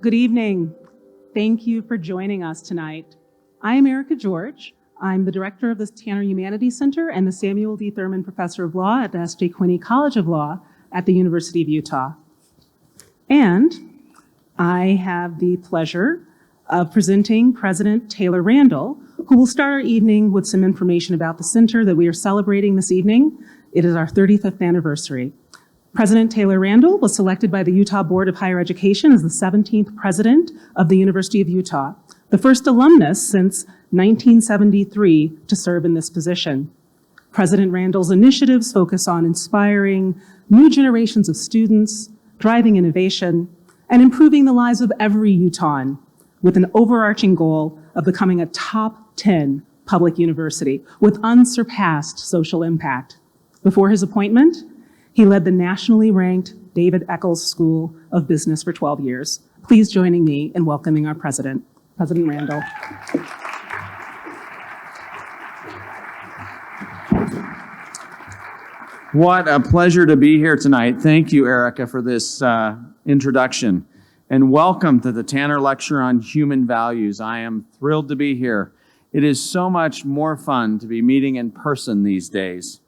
Good evening. Thank you for joining us tonight. I am Erica George. I'm the director of the Tanner Humanities Center and the Samuel D. Thurman Professor of Law at the S.J. Quinney College of Law at the University of Utah. And I have the pleasure of presenting President Taylor Randall, who will start our evening with some information about the center that we are celebrating this evening. It is our 35th anniversary. President Taylor Randall was selected by the Utah Board of Higher Education as the 17th president of the University of Utah, the first alumnus since 1973 to serve in this position. President Randall's initiatives focus on inspiring new generations of students, driving innovation, and improving the lives of every Utahn with an overarching goal of becoming a top 10 public university with unsurpassed social impact. Before his appointment, he led the nationally ranked David Eccles School of Business for 12 years. Please join me in welcoming our president, President Randall. What a pleasure to be here tonight. Thank you, Erica, for this introduction. And welcome to the Tanner Lecture on Human Values. I am thrilled to be here. It is so much more fun to be meeting in person these days.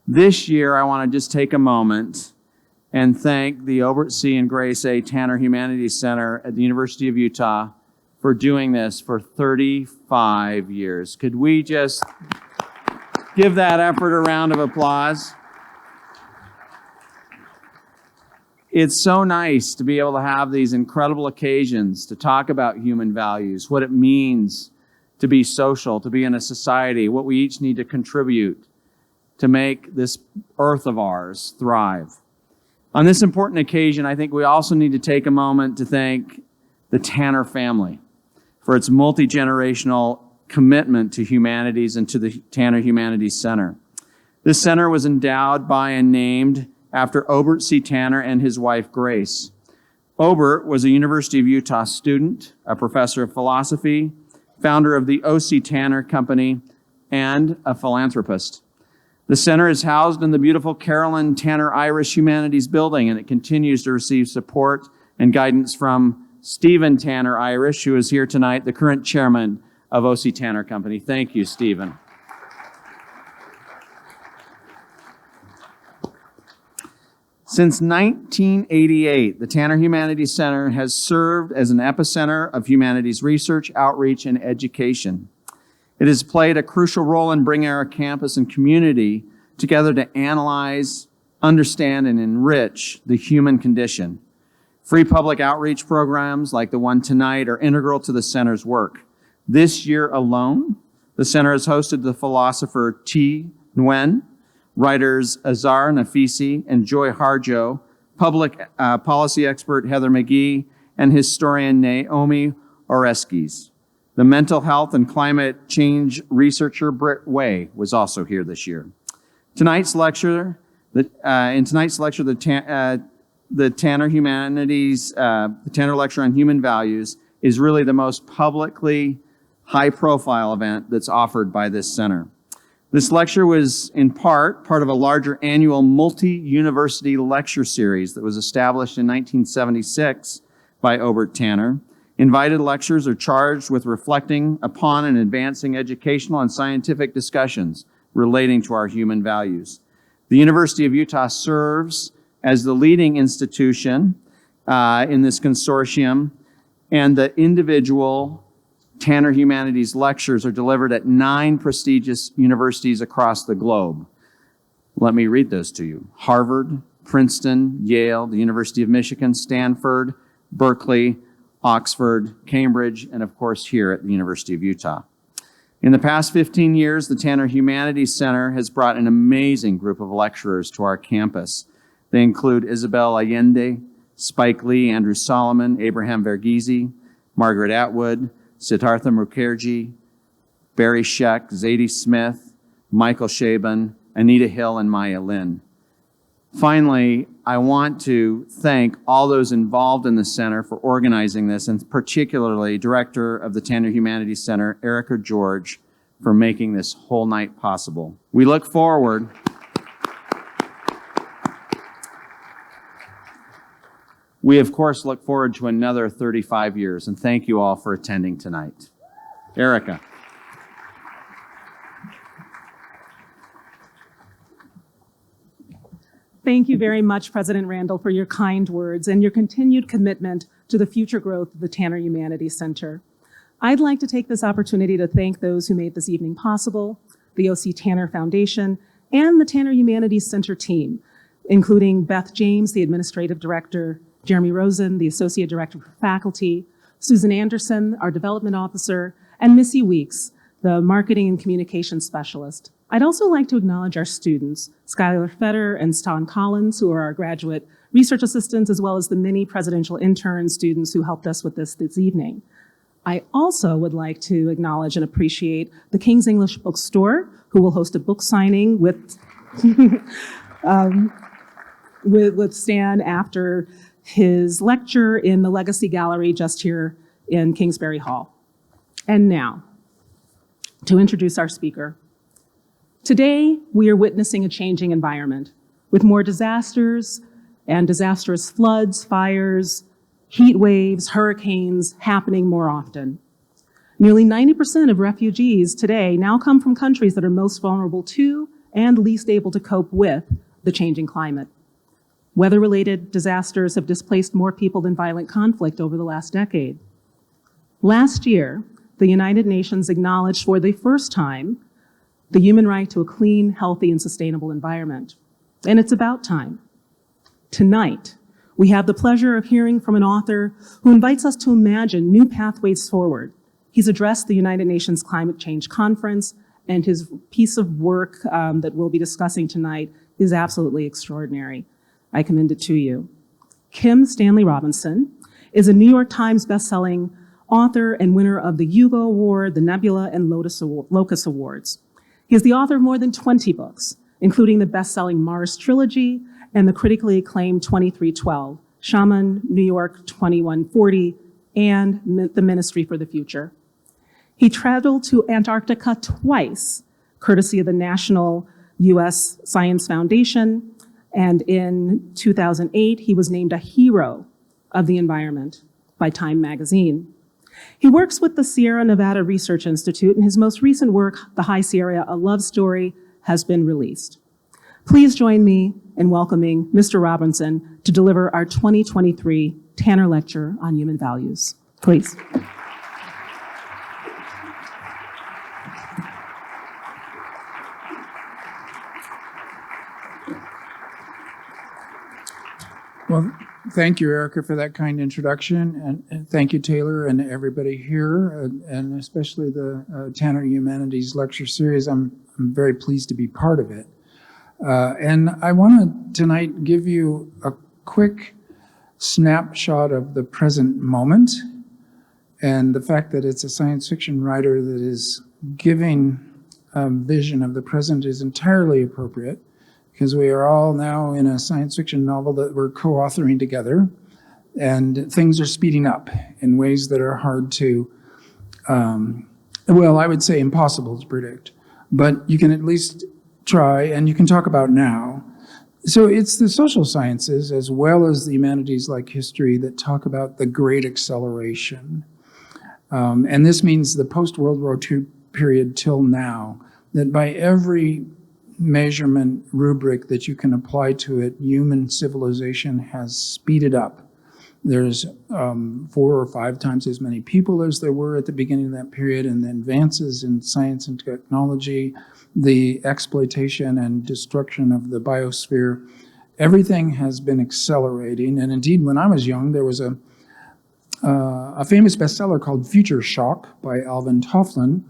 This year, I want to just take a moment and thank the Obert C. and Grace A. Tanner Humanities Center at the University of Utah for doing this for 35 years. Could we just give that effort a round of applause? It's so nice to be able to have these incredible occasions to talk about human values, what it means to be social, to be in a society, what we each need to contribute to make this earth of ours thrive. On this important occasion, I think we also need to take a moment to thank the Tanner family for its multi-generational commitment to humanities and to the Tanner Humanities Center. This center was endowed by and named after Obert C. Tanner and his wife, Grace. Obert was a University of Utah student, a professor of philosophy, founder of the O.C. Tanner Company, and a philanthropist. The center is housed in the beautiful Carolyn Tanner Irish Humanities Building, and it continues to receive support and guidance from Stephen Tanner Irish, who is here tonight, the current chairman of O.C. Tanner Company. Thank you, Stephen. Since 1988, the Tanner Humanities Center has served as an epicenter of humanities research, outreach, and education. It has played a crucial role in bringing our campus and community together to analyze, understand, and enrich the human condition. Free public outreach programs like the one tonight are integral to the center's work. This year alone, the center has hosted the philosopher Thi Nguyen, writers Azar Nafisi and Joy Harjo, public policy expert Heather McGee, and historian Naomi Oreskes. The mental health and climate change researcher Britt Way was also here this year. In tonight's lecture, the Tanner Humanities, the Tanner Lecture on Human Values is really the most publicly high-profile event that's offered by this center. This lecture was in part of a larger annual multi-university lecture series that was established in 1976 by Obert Tanner. Invited lectures are charged with reflecting upon and advancing educational and scientific discussions relating to our human values. The University of Utah serves as the leading institution in this consortium, and the individual Tanner Humanities lectures are delivered at 9 prestigious universities across the globe. Let me read those to you. Harvard, Princeton, Yale, the University of Michigan, Stanford, Berkeley, Oxford, Cambridge, and of course here at the University of Utah. In the past 15 years, the Tanner Humanities Center has brought an amazing group of lecturers to our campus. They include Isabel Allende, Spike Lee, Andrew Solomon, Abraham Verghese, Margaret Atwood, Siddhartha Mukherjee, Barry Scheck, Zadie Smith, Michael Chabon, Anita Hill, and Maya Lin. Finally, I want to thank all those involved in the center for organizing this, and particularly Director of the Tanner Humanities Center, Erica George, for making this whole night possible. We look forward We, of course, look forward to another 35 years, and thank you all for attending tonight. Erica. Thank you very much, President Randall, for your kind words and your continued commitment to the future growth of the Tanner Humanities Center. I'd like to take this opportunity to thank those who made this evening possible, the O.C. Tanner Foundation, and the Tanner Humanities Center team, including Beth James, the Administrative Director, Jeremy Rosen, the Associate Director for Faculty, Susan Anderson, our Development Officer, and Missy Weeks, the Marketing and Communications Specialist. I'd also like to acknowledge our students, Skylar Fetter and Stan Collins, who are our graduate research assistants, as well as the many presidential intern students who helped us with this evening. I also would like to acknowledge and appreciate the King's English Bookstore, who will host a book signing with, with Stan after his lecture in the Legacy Gallery just here in Kingsbury Hall. And now, to introduce our speaker. Today, we are witnessing a changing environment with more disasters and disastrous floods, fires, heat waves, hurricanes happening more often. Nearly 90% of refugees today now come from countries that are most vulnerable to and least able to cope with the changing climate. Weather-related disasters have displaced more people than violent conflict over the last decade. Last year, the United Nations acknowledged for the first time the human right to a clean, healthy, and sustainable environment. And it's about time. Tonight, we have the pleasure of hearing from an author who invites us to imagine new pathways forward. He's addressed the United Nations Climate Change Conference, and his piece of work that we'll be discussing tonight is absolutely extraordinary. I commend it to you. Kim Stanley Robinson is a New York Times bestselling author and winner of the Hugo Award, the Nebula, and Locus Awards. He is the author of more than 20 books, including the best-selling Mars trilogy and the critically acclaimed 2312, Shaman, New York 2140, and The Ministry for the Future. He traveled to Antarctica twice, courtesy of the National U.S. Science Foundation, and in 2008, he was named a hero of the environment by Time magazine. He works with the Sierra Nevada Research Institute, and his most recent work, The High Sierra, A Love Story, has been released. Please join me in welcoming Mr. Robinson to deliver our 2023 Tanner Lecture on Human Values. Please. Well, thank you, Erica, for that kind introduction, and thank you, Taylor, and everybody here, and especially the Tanner Humanities Lecture Series. I'm very pleased to be part of it. And I want to tonight give you a quick snapshot of the present moment, and the fact that it's a science fiction writer that is giving a vision of the present is entirely appropriate, because we are all now in a science fiction novel that we're co-authoring together, and things are speeding up in ways that are hard to, well, I would say impossible to predict, but you can at least try, and you can talk about now. So it's the social sciences as well as the humanities like history that talk about the great acceleration. And this means the post-World War II period till now, that by every measurement rubric that you can apply to it, human civilization has speeded up. There's 4 or 5 times as many people as there were at the beginning of that period, and the advances in science and technology, the exploitation and destruction of the biosphere, everything has been accelerating. And indeed, when I was young, there was a famous bestseller called Future Shock by Alvin Tofflin.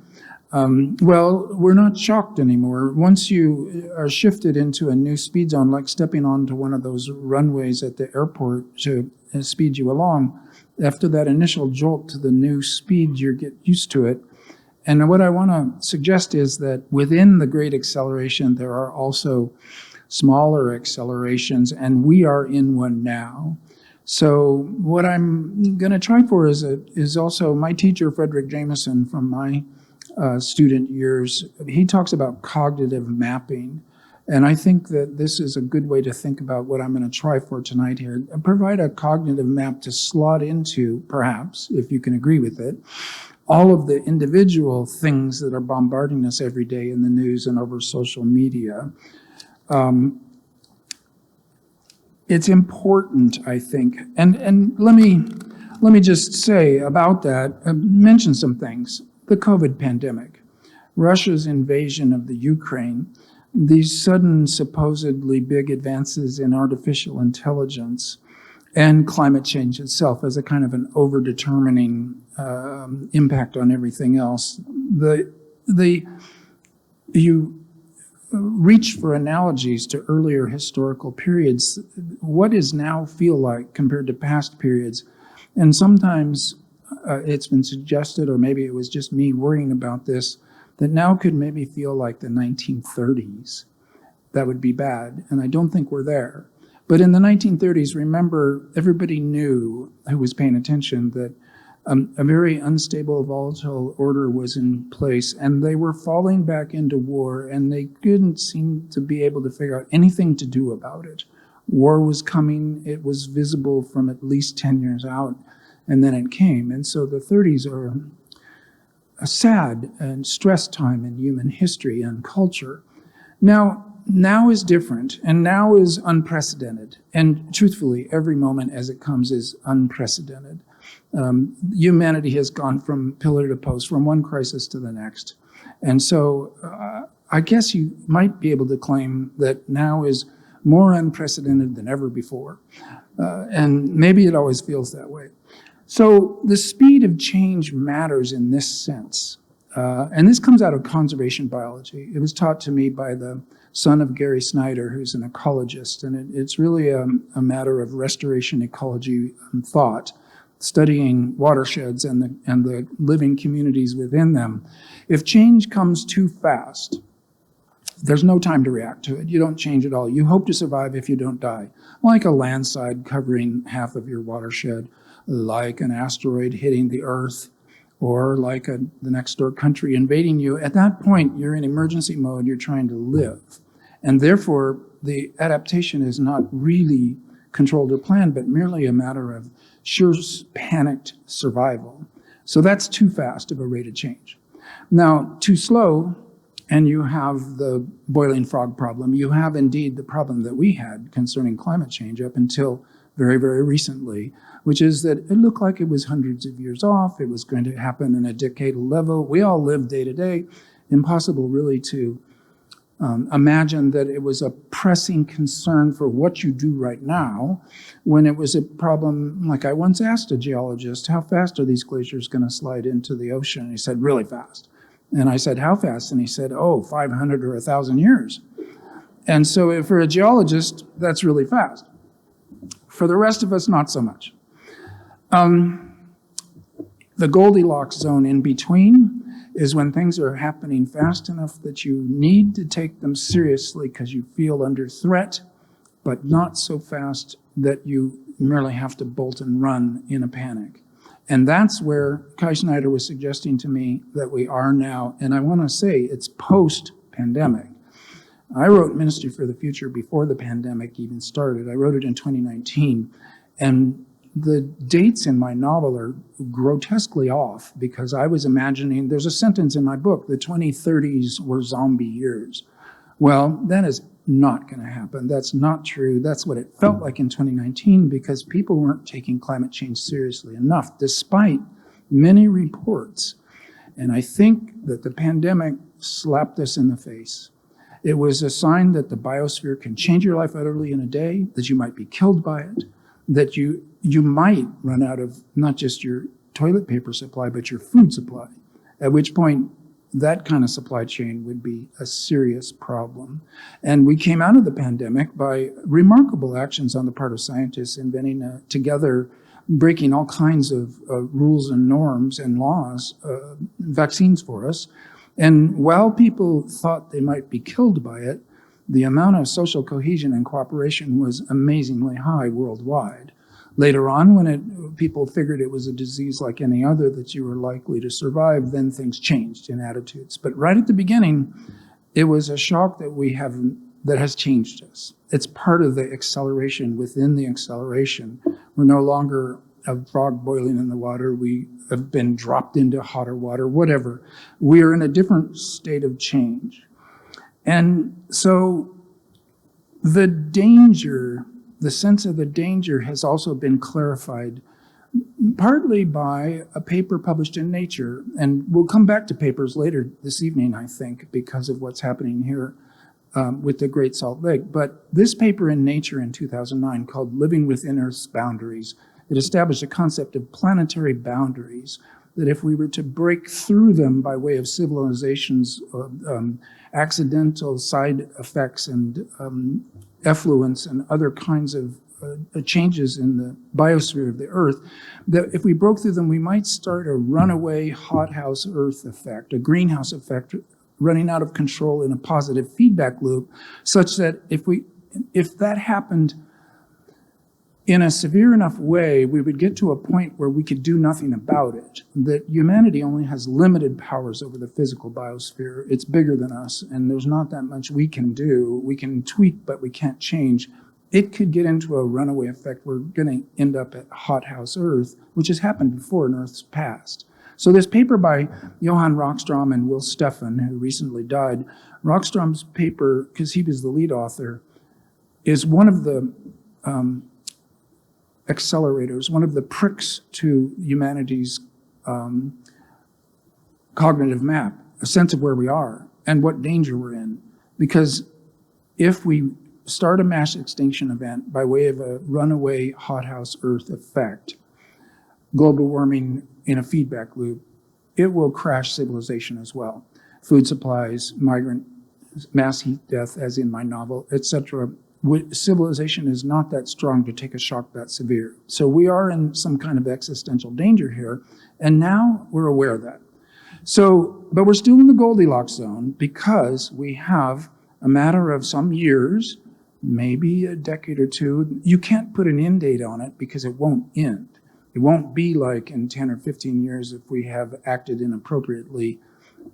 Well, we're not shocked anymore. Once you are shifted into a new speed zone, like stepping onto one of those runways at the airport to speed you along, after that initial jolt to the new speed, you get used to it. And what I want to suggest is that within the great acceleration, there are also smaller accelerations, and we are in one now. So what I'm going to try for is also my teacher, Frederick Jameson, from my student years. He talks about cognitive mapping. And I think that this is a good way to think about what I'm going to try for tonight here. Provide a cognitive map to slot into, perhaps, if you can agree with it, all of the individual things that are bombarding us every day in the news and over social media. It's important, I think, and let me just say about that, mention some things. The COVID pandemic, Russia's invasion of the Ukraine, these sudden supposedly big advances in artificial intelligence, and climate change itself as a kind of an overdetermining impact on everything else. You reach for analogies to earlier historical periods. What does now feel like compared to past periods? And sometimes it's been suggested, or maybe it was just me worrying about this, that now could maybe feel like the 1930s. That would be bad, and I don't think we're there. But in the 1930s, remember, everybody knew, who was paying attention, that a very unstable, volatile order was in place, and they were falling back into war, and they couldn't seem to be able to figure out anything to do about it. War was coming. It was visible from at least 10 years out, and then it came. And so the 30s are a sad and stressed time in human history and culture. Now is different, and now is unprecedented. And truthfully, every moment as it comes is unprecedented. Humanity has gone from pillar to post, from one crisis to the next. And so I guess you might be able to claim that now is more unprecedented than ever before. And maybe it always feels that way. So the speed of change matters in this sense. And this comes out of conservation biology. It was taught to me by the son of Gary Snyder, who's an ecologist. And it's really a matter of restoration ecology thought, studying watersheds and the living communities within them. If change comes too fast, there's no time to react to it. You don't change at all. You hope to survive if you don't die. Like a landslide covering half of your watershed, like an asteroid hitting the Earth, or like the next door country invading you. At that point, you're in emergency mode. You're trying to live. And therefore, the adaptation is not really controlled or planned, but merely a matter of sheer panicked survival. So that's too fast of a rate of change. Now, too slow, and you have the boiling frog problem. You have indeed the problem that we had concerning climate change up until very, very recently, which is that it looked like it was hundreds of years off. It was going to happen in a decadal level. We all live day to day. Impossible really to imagine that it was a pressing concern for what you do right now when it was a problem. Like I once asked a geologist, how fast are these glaciers going to slide into the ocean? And he said, really fast. And I said, how fast? And he said, 500 or 1,000 years. And so if for a geologist, that's really fast. For the rest of us, not so much. The Goldilocks zone in between is when things are happening fast enough that you need to take them seriously because you feel under threat, but not so fast that you merely have to bolt and run in a panic. And that's where Kai Schneider was suggesting to me that we are now. And I want to say it's post-pandemic. I wrote Ministry for the Future before the pandemic even started. I wrote it in 2019. And the dates in my novel are grotesquely off because I was imagining, there's a sentence in my book, the 2030s were zombie years. Well, that is not going to happen. That's not true. That's what it felt like in 2019 because people weren't taking climate change seriously enough, despite many reports. And I think that the pandemic slapped us in the face. It was a sign that the biosphere can change your life utterly in a day, that you might be killed by it, that you might run out of not just your toilet paper supply, but your food supply, at which point that kind of supply chain would be a serious problem. And we came out of the pandemic by remarkable actions on the part of scientists inventing together, breaking all kinds of rules and norms and laws, vaccines for us. And while people thought they might be killed by it, the amount of social cohesion and cooperation was amazingly high worldwide. Later on, when people figured it was a disease like any other that you were likely to survive, then things changed in attitudes. But right at the beginning, it was a shock that we have that has changed us. It's part of the acceleration within the acceleration. We're no longer a frog boiling in the water. We have been dropped into hotter water, whatever. We are in a different state of change. And so the danger, the sense of the danger has also been clarified partly by a paper published in Nature. And we'll come back to papers later this evening, I think, because of what's happening here with the Great Salt Lake. But this paper in Nature in 2009 called Living Within Earth's Boundaries, it established a concept of planetary boundaries, that if we were to break through them by way of civilization's accidental side effects and effluence and other kinds of changes in the biosphere of the Earth, that if we broke through them, we might start a runaway hothouse Earth effect, a greenhouse effect running out of control in a positive feedback loop, such that if that happened in a severe enough way, we would get to a point where we could do nothing about it. That humanity only has limited powers over the physical biosphere. It's bigger than us, and there's not that much we can do. We can tweak, but we can't change. It could get into a runaway effect. We're going to end up at hothouse Earth, which has happened before in Earth's past. So this paper by Johan Rockstrom and Will Steffen, who recently died, Rockstrom's paper, because he was the lead author, is one of the accelerators, one of the pricks to humanity's cognitive map, a sense of where we are and what danger we're in. Because if we start a mass extinction event by way of a runaway hothouse Earth effect, global warming in a feedback loop, it will crash civilization as well. Food supplies, migrant, mass heat death, as in my novel, etc. Civilization is not that strong to take a shock that severe. So we are in some kind of existential danger here, and now we're aware of that. So, but we're still in the Goldilocks zone because we have a matter of some years, maybe a decade or two. You can't put an end date on it because it won't end. It won't be like in 10 or 15 years if we have acted inappropriately,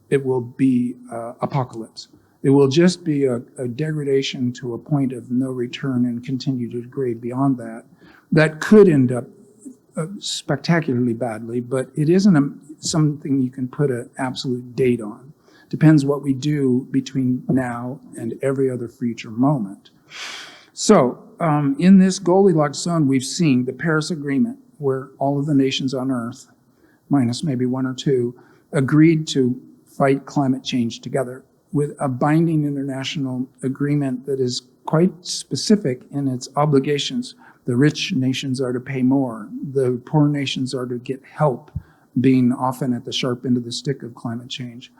it will be apocalypse. It will just be a degradation to a point of no return and continue to degrade beyond that. That could end up spectacularly badly, but it isn't something you can put an absolute date on. Depends what we do between now and every other future moment. So in this Goldilocks zone, we've seen the Paris Agreement, where all of the nations on Earth, minus maybe one or two, agreed to fight climate change together with a binding international agreement that is quite specific in its obligations. The rich nations are to pay more. The poor nations are to get help, being often at the sharp end of the stick of climate change.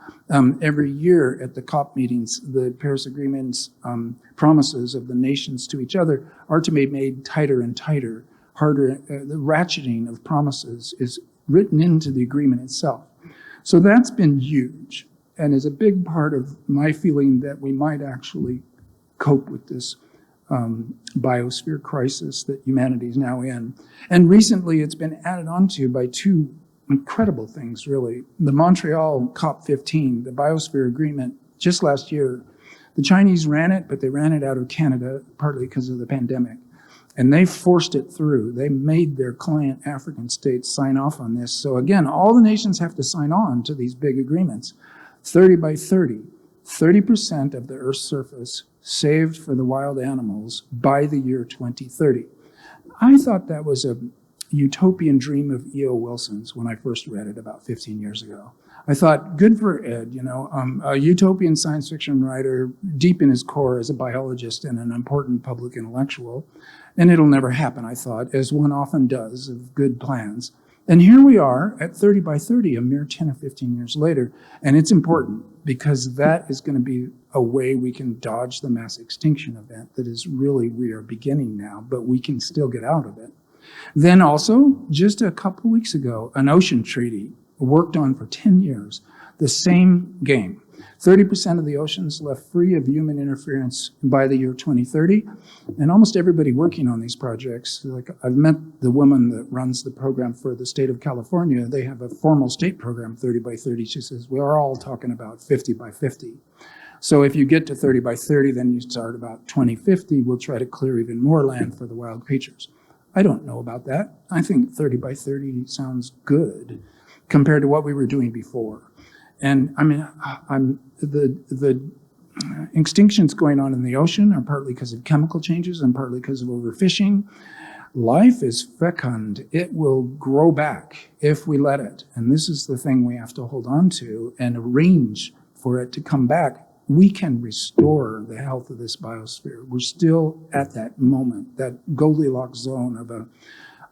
Every year at the COP meetings, the Paris Agreement's promises of the nations to each other are to be made tighter and tighter, harder. The ratcheting of promises is written into the agreement itself. So that's been huge and is a big part of my feeling that we might actually cope with this biosphere crisis that humanity is now in. And recently it's been added onto by two incredible things, really. The Montreal COP15, the Biosphere Agreement, just last year, the Chinese ran it, but they ran it out of Canada, partly because of the pandemic. And they forced it through. They made their client African states sign off on this. So again, all the nations have to sign on to these big agreements. 30 by 30, 30% of the Earth's surface saved for the wild animals by the year 2030. I thought that was a utopian dream of E.O. Wilson's when I first read it about 15 years ago. I thought, good for Ed, a utopian science fiction writer, deep in his core as a biologist and an important public intellectual. And it'll never happen, I thought, as one often does of good plans. And here we are at 30 by 30, a mere 10 or 15 years later. And it's important because that is going to be a way we can dodge the mass extinction event that is really, we are beginning now, but we can still get out of it. Then also, just a couple weeks ago, an ocean treaty worked on for 10 years, the same game. 30% of the oceans left free of human interference by the year 2030. And almost everybody working on these projects, like I've met the woman that runs the program for the state of California. They have a formal state program, 30 by 30. She says, we're all talking about 50 by 50. So if you get to 30 by 30, then you start about 2050, we'll try to clear even more land for the wild creatures. I don't know about that. I think 30 by 30 sounds good compared to what we were doing before. And I mean, the extinctions going on in the ocean are partly because of chemical changes and partly because of overfishing. Life is fecund. It will grow back if we let it. And this is the thing we have to hold on to and arrange for it to come back. We can restore the health of this biosphere. We're still at that moment, that Goldilocks zone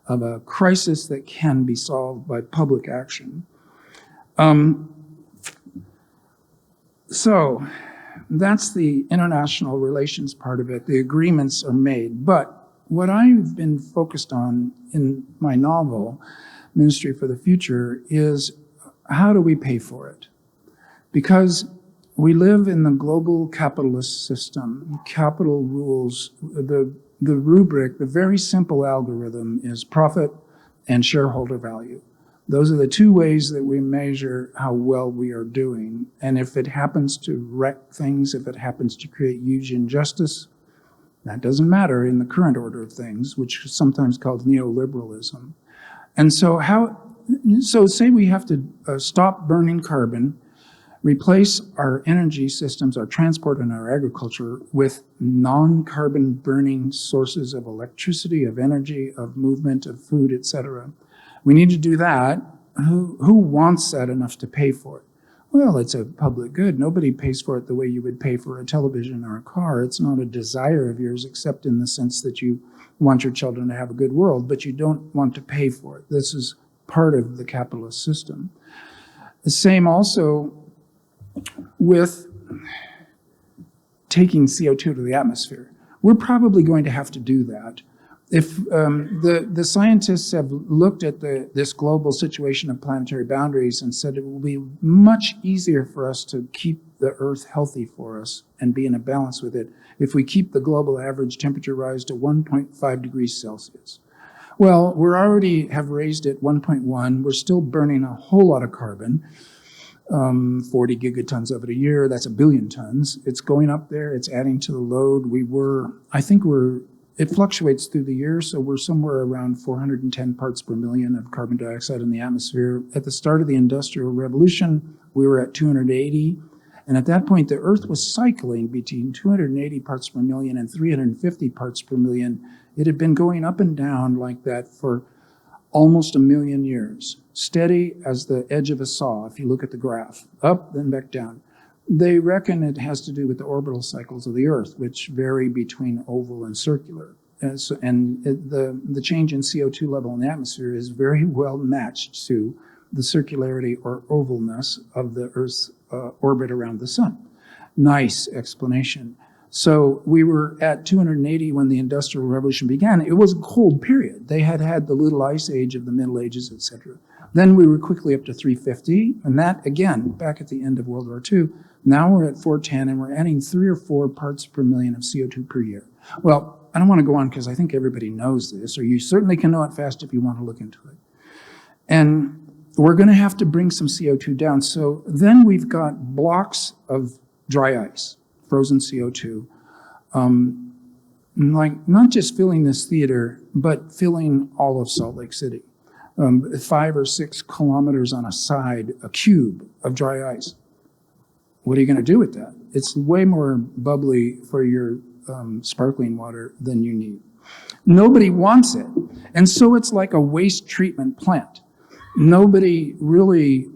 of a crisis that can be solved by public action. So that's the international relations part of it. The agreements are made. But what I've been focused on in my novel, Ministry for the Future, is how do we pay for it? Because we live in the global capitalist system. Capital rules, the rubric, the very simple algorithm is profit and shareholder value. Those are the two ways that we measure how well we are doing. And if it happens to wreck things, if it happens to create huge injustice, that doesn't matter in the current order of things, which is sometimes called neoliberalism. And so say we have to stop burning carbon, replace our energy systems, our transport and our agriculture with non-carbon burning sources of electricity, of energy, of movement, of food, etc. We need to do that. Who wants that enough to pay for it? Well, it's a public good. Nobody pays for it the way you would pay for a television or a car. It's not a desire of yours, except in the sense that you want your children to have a good world, but you don't want to pay for it. This is part of the capitalist system. The same also with taking CO2 to the atmosphere. We're probably going to have to do that. If the scientists have looked at this global situation of planetary boundaries and said it will be much easier for us to keep the Earth healthy for us and be in a balance with it if we keep the global average temperature rise to 1.5 degrees Celsius. Well, we already have raised it 1.1. We're still burning a whole lot of carbon, 40 gigatons of it a year. That's 1 billion tons. It's going up there. It's adding to the load. It fluctuates through the year, so we're somewhere around 410 parts per million of carbon dioxide in the atmosphere. At the start of the Industrial Revolution, we were at 280, and at that point, the Earth was cycling between 280 parts per million and 350 parts per million. It had been going up and down like that for almost 1 million years, steady as the edge of a saw, if you look at the graph, up, then back down. They reckon it has to do with the orbital cycles of the Earth, which vary between oval and circular. The change in CO2 level in the atmosphere is very well matched to the circularity or ovalness of the Earth's orbit around the sun. Nice explanation. So we were at 280 when the Industrial Revolution began. It was a cold period. They had had the little ice age of the Middle Ages, etc. Then we were quickly up to 350, and that, again, back at the end of World War II. Now we're at 410, and we're adding 3 or 4 parts per million of CO2 per year. Well, I don't want to go on because I think everybody knows this, or you certainly can know it fast if you want to look into it. And we're going to have to bring some CO2 down. So then we've got blocks of dry ice, frozen CO2, like not just filling this theater, but filling all of Salt Lake City. 5 or 6 kilometers on a side, a cube of dry ice. What are you going to do with that? It's way more bubbly for your sparkling water than you need. Nobody wants it. And so it's like a waste treatment plant. Nobody really,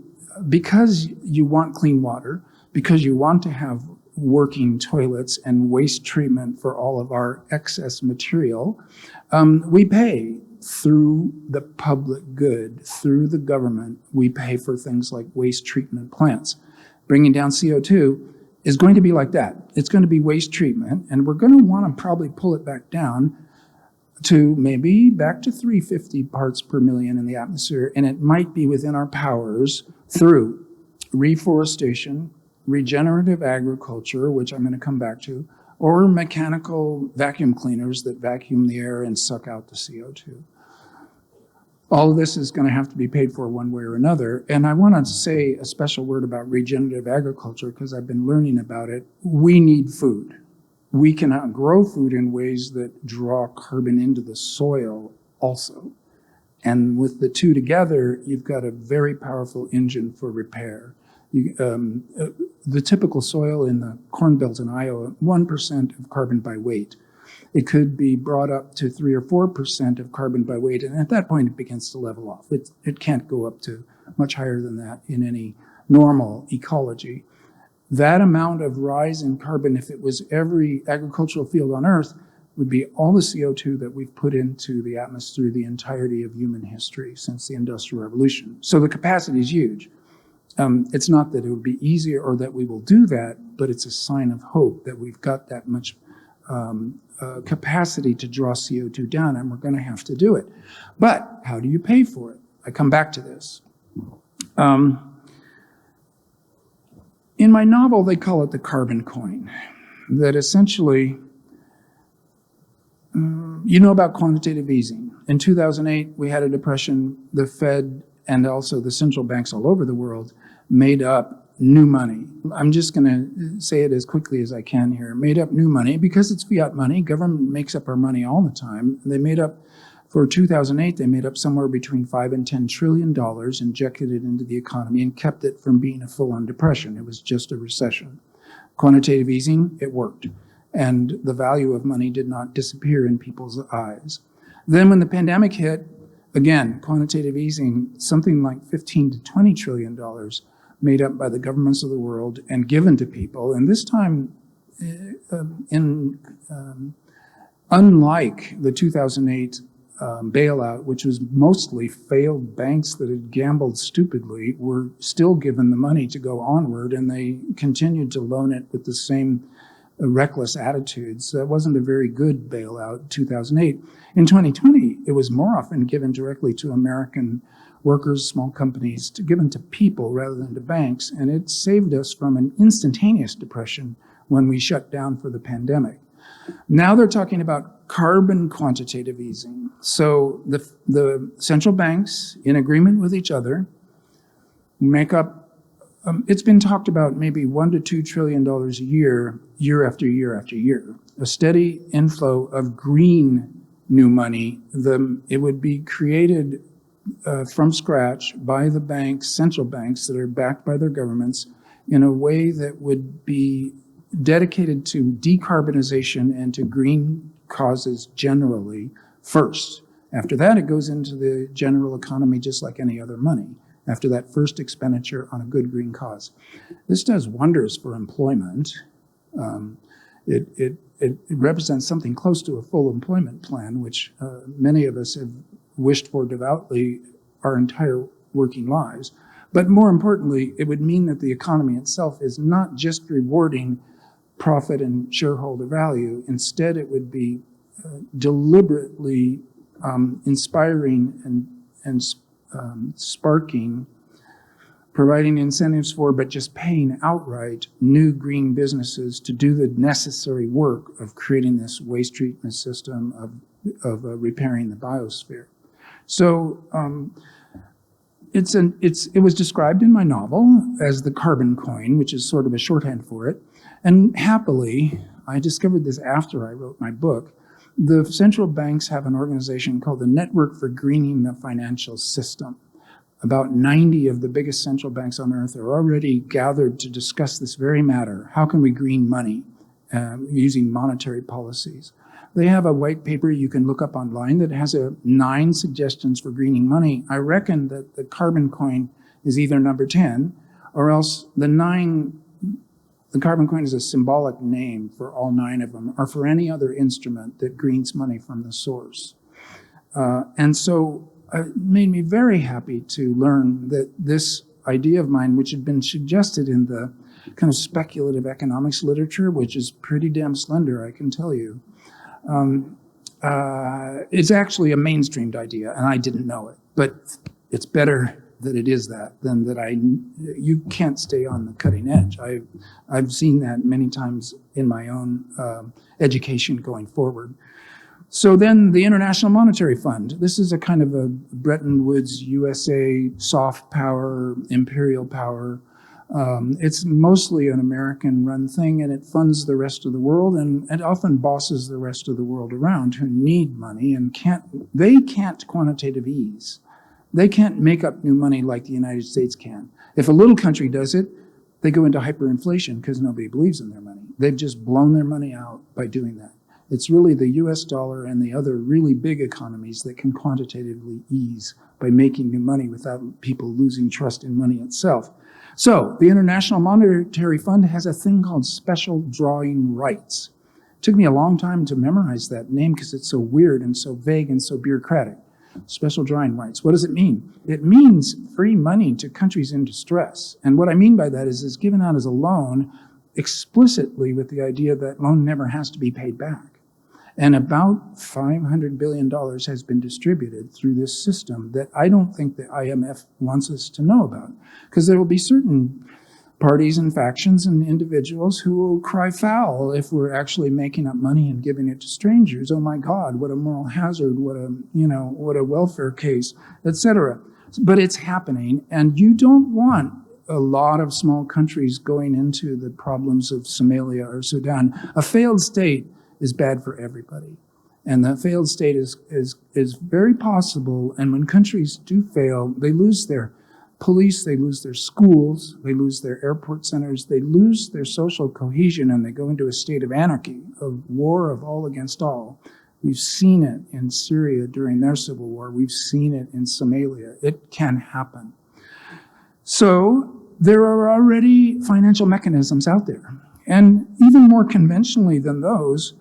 because you want clean water, because you want to have working toilets and waste treatment for all of our excess material, we pay through the public good, through the government. We pay for things like waste treatment plants. Bringing down CO2 is going to be like that. It's going to be waste treatment, and we're going to want to probably pull it back down to maybe back to 350 parts per million in the atmosphere, and it might be within our powers through reforestation, regenerative agriculture, which I'm going to come back to, or mechanical vacuum cleaners that vacuum the air and suck out the CO2. All of this is going to have to be paid for one way or another. And I want to say a special word about regenerative agriculture because I've been learning about it. We need food. We cannot grow food in ways that draw carbon into the soil also. And with the two together, you've got a very powerful engine for repair. The typical soil in the Corn Belt in Iowa, 1% of carbon by weight. It could be brought up to 3 or 4% of carbon by weight, and at that point it begins to level off. It can't go up to much higher than that in any normal ecology. That amount of rise in carbon, if it was every agricultural field on Earth, would be all the CO2 that we've put into the atmosphere through the entirety of human history since the Industrial Revolution. So the capacity is huge. It's not that it would be easier or that we will do that, but it's a sign of hope that we've got that much capacity to draw CO2 down, and we're going to have to do it. But how do you pay for it? I come back to this. In my novel, they call it the carbon coin, that essentially, you know about quantitative easing. In 2008, we had a depression. The Fed and also the central banks all over the world made up new money. I'm just going to say it as quickly as I can here. Made up new money because it's fiat money. Government makes up our money all the time. They made up, for 2008, they made up somewhere between $5 and $10 trillion, injected it into the economy and kept it from being a full-on depression. It was just a recession. Quantitative easing, it worked. And the value of money did not disappear in people's eyes. Then when the pandemic hit, again, quantitative easing, something like $15 to $20 trillion made up by the governments of the world and given to people. And this time, unlike the 2008 bailout, which was mostly failed banks that had gambled stupidly, were still given the money to go onward, and they continued to loan it with the same reckless attitudes. That wasn't a very good bailout, 2008. In 2020, it was more often given directly to American workers, small companies, given to people rather than to banks, and it saved us from an instantaneous depression when we shut down for the pandemic. Now they're talking about carbon quantitative easing. So the central banks, in agreement with each other, make up, it's been talked about maybe $1 to $2 trillion a year, year after year after year. A steady inflow of green new money. It would be created from scratch by the banks, central banks that are backed by their governments, in a way that would be dedicated to decarbonization and to green causes generally first. After that, it goes into the general economy just like any other money, after that first expenditure on a good green cause. This does wonders for employment. It represents something close to a full employment plan, which many of us have wished for devoutly our entire working lives. But more importantly, it would mean that the economy itself is not just rewarding profit and shareholder value. Instead, it would be deliberately inspiring and sparking, providing incentives for, but just paying outright new green businesses to do the necessary work of creating this waste treatment system, of repairing the biosphere. So it was described in my novel as the carbon coin, which is sort of a shorthand for it. And happily, I discovered this after I wrote my book, the central banks have an organization called the Network for Greening the Financial System. About 90 of the biggest central banks on earth are already gathered to discuss this very matter. How can we green money using monetary policies? They have a white paper you can look up online that has 9 suggestions for greening money. I reckon that the carbon coin is either number 10, or else the carbon coin is a symbolic name for all 9 of them, or for any other instrument that greens money from the source. And so it made me very happy to learn that this idea of mine, which had been suggested in the kind of speculative economics literature, which is pretty damn slender, I can tell you, it's actually a mainstreamed idea, and I didn't know it. But it's better that it is that than that you can't stay on the cutting edge. I've seen that many times in my own education going forward. So then the International Monetary Fund. This is a kind of a Bretton Woods USA soft power, imperial power. It's mostly an American-run thing, and it funds the rest of the world, and it often bosses the rest of the world around who need money and can't quantitative ease. They can't make up new money like the United States can. If a little country does it, they go into hyperinflation because nobody believes in their money. They've just blown their money out by doing that. It's really the US dollar and the other really big economies that can quantitatively ease by making new money without people losing trust in money itself. So the International Monetary Fund has a thing called special drawing rights. It took me a long time to memorize that name because it's so weird and so vague and so bureaucratic. Special drawing rights. What does it mean? It means free money to countries in distress. And what I mean by that is it's given out as a loan explicitly with the idea that loan never has to be paid back. And about $500 billion has been distributed through this system that I don't think the IMF wants us to know about. Because there will be certain parties and factions and individuals who will cry foul if we're actually making up money and giving it to strangers. Oh my God, what a moral hazard, what a welfare case, etc. But it's happening, and you don't want a lot of small countries going into the problems of Somalia or Sudan. A failed state is bad for everybody. And the failed state is very possible, and when countries do fail, they lose their police, they lose their schools, they lose their airport centers, they lose their social cohesion, and they go into a state of anarchy, of war of all against all. We've seen it in Syria during their civil war. We've seen it in Somalia. It can happen. So there are already financial mechanisms out there. And even more conventionally than those,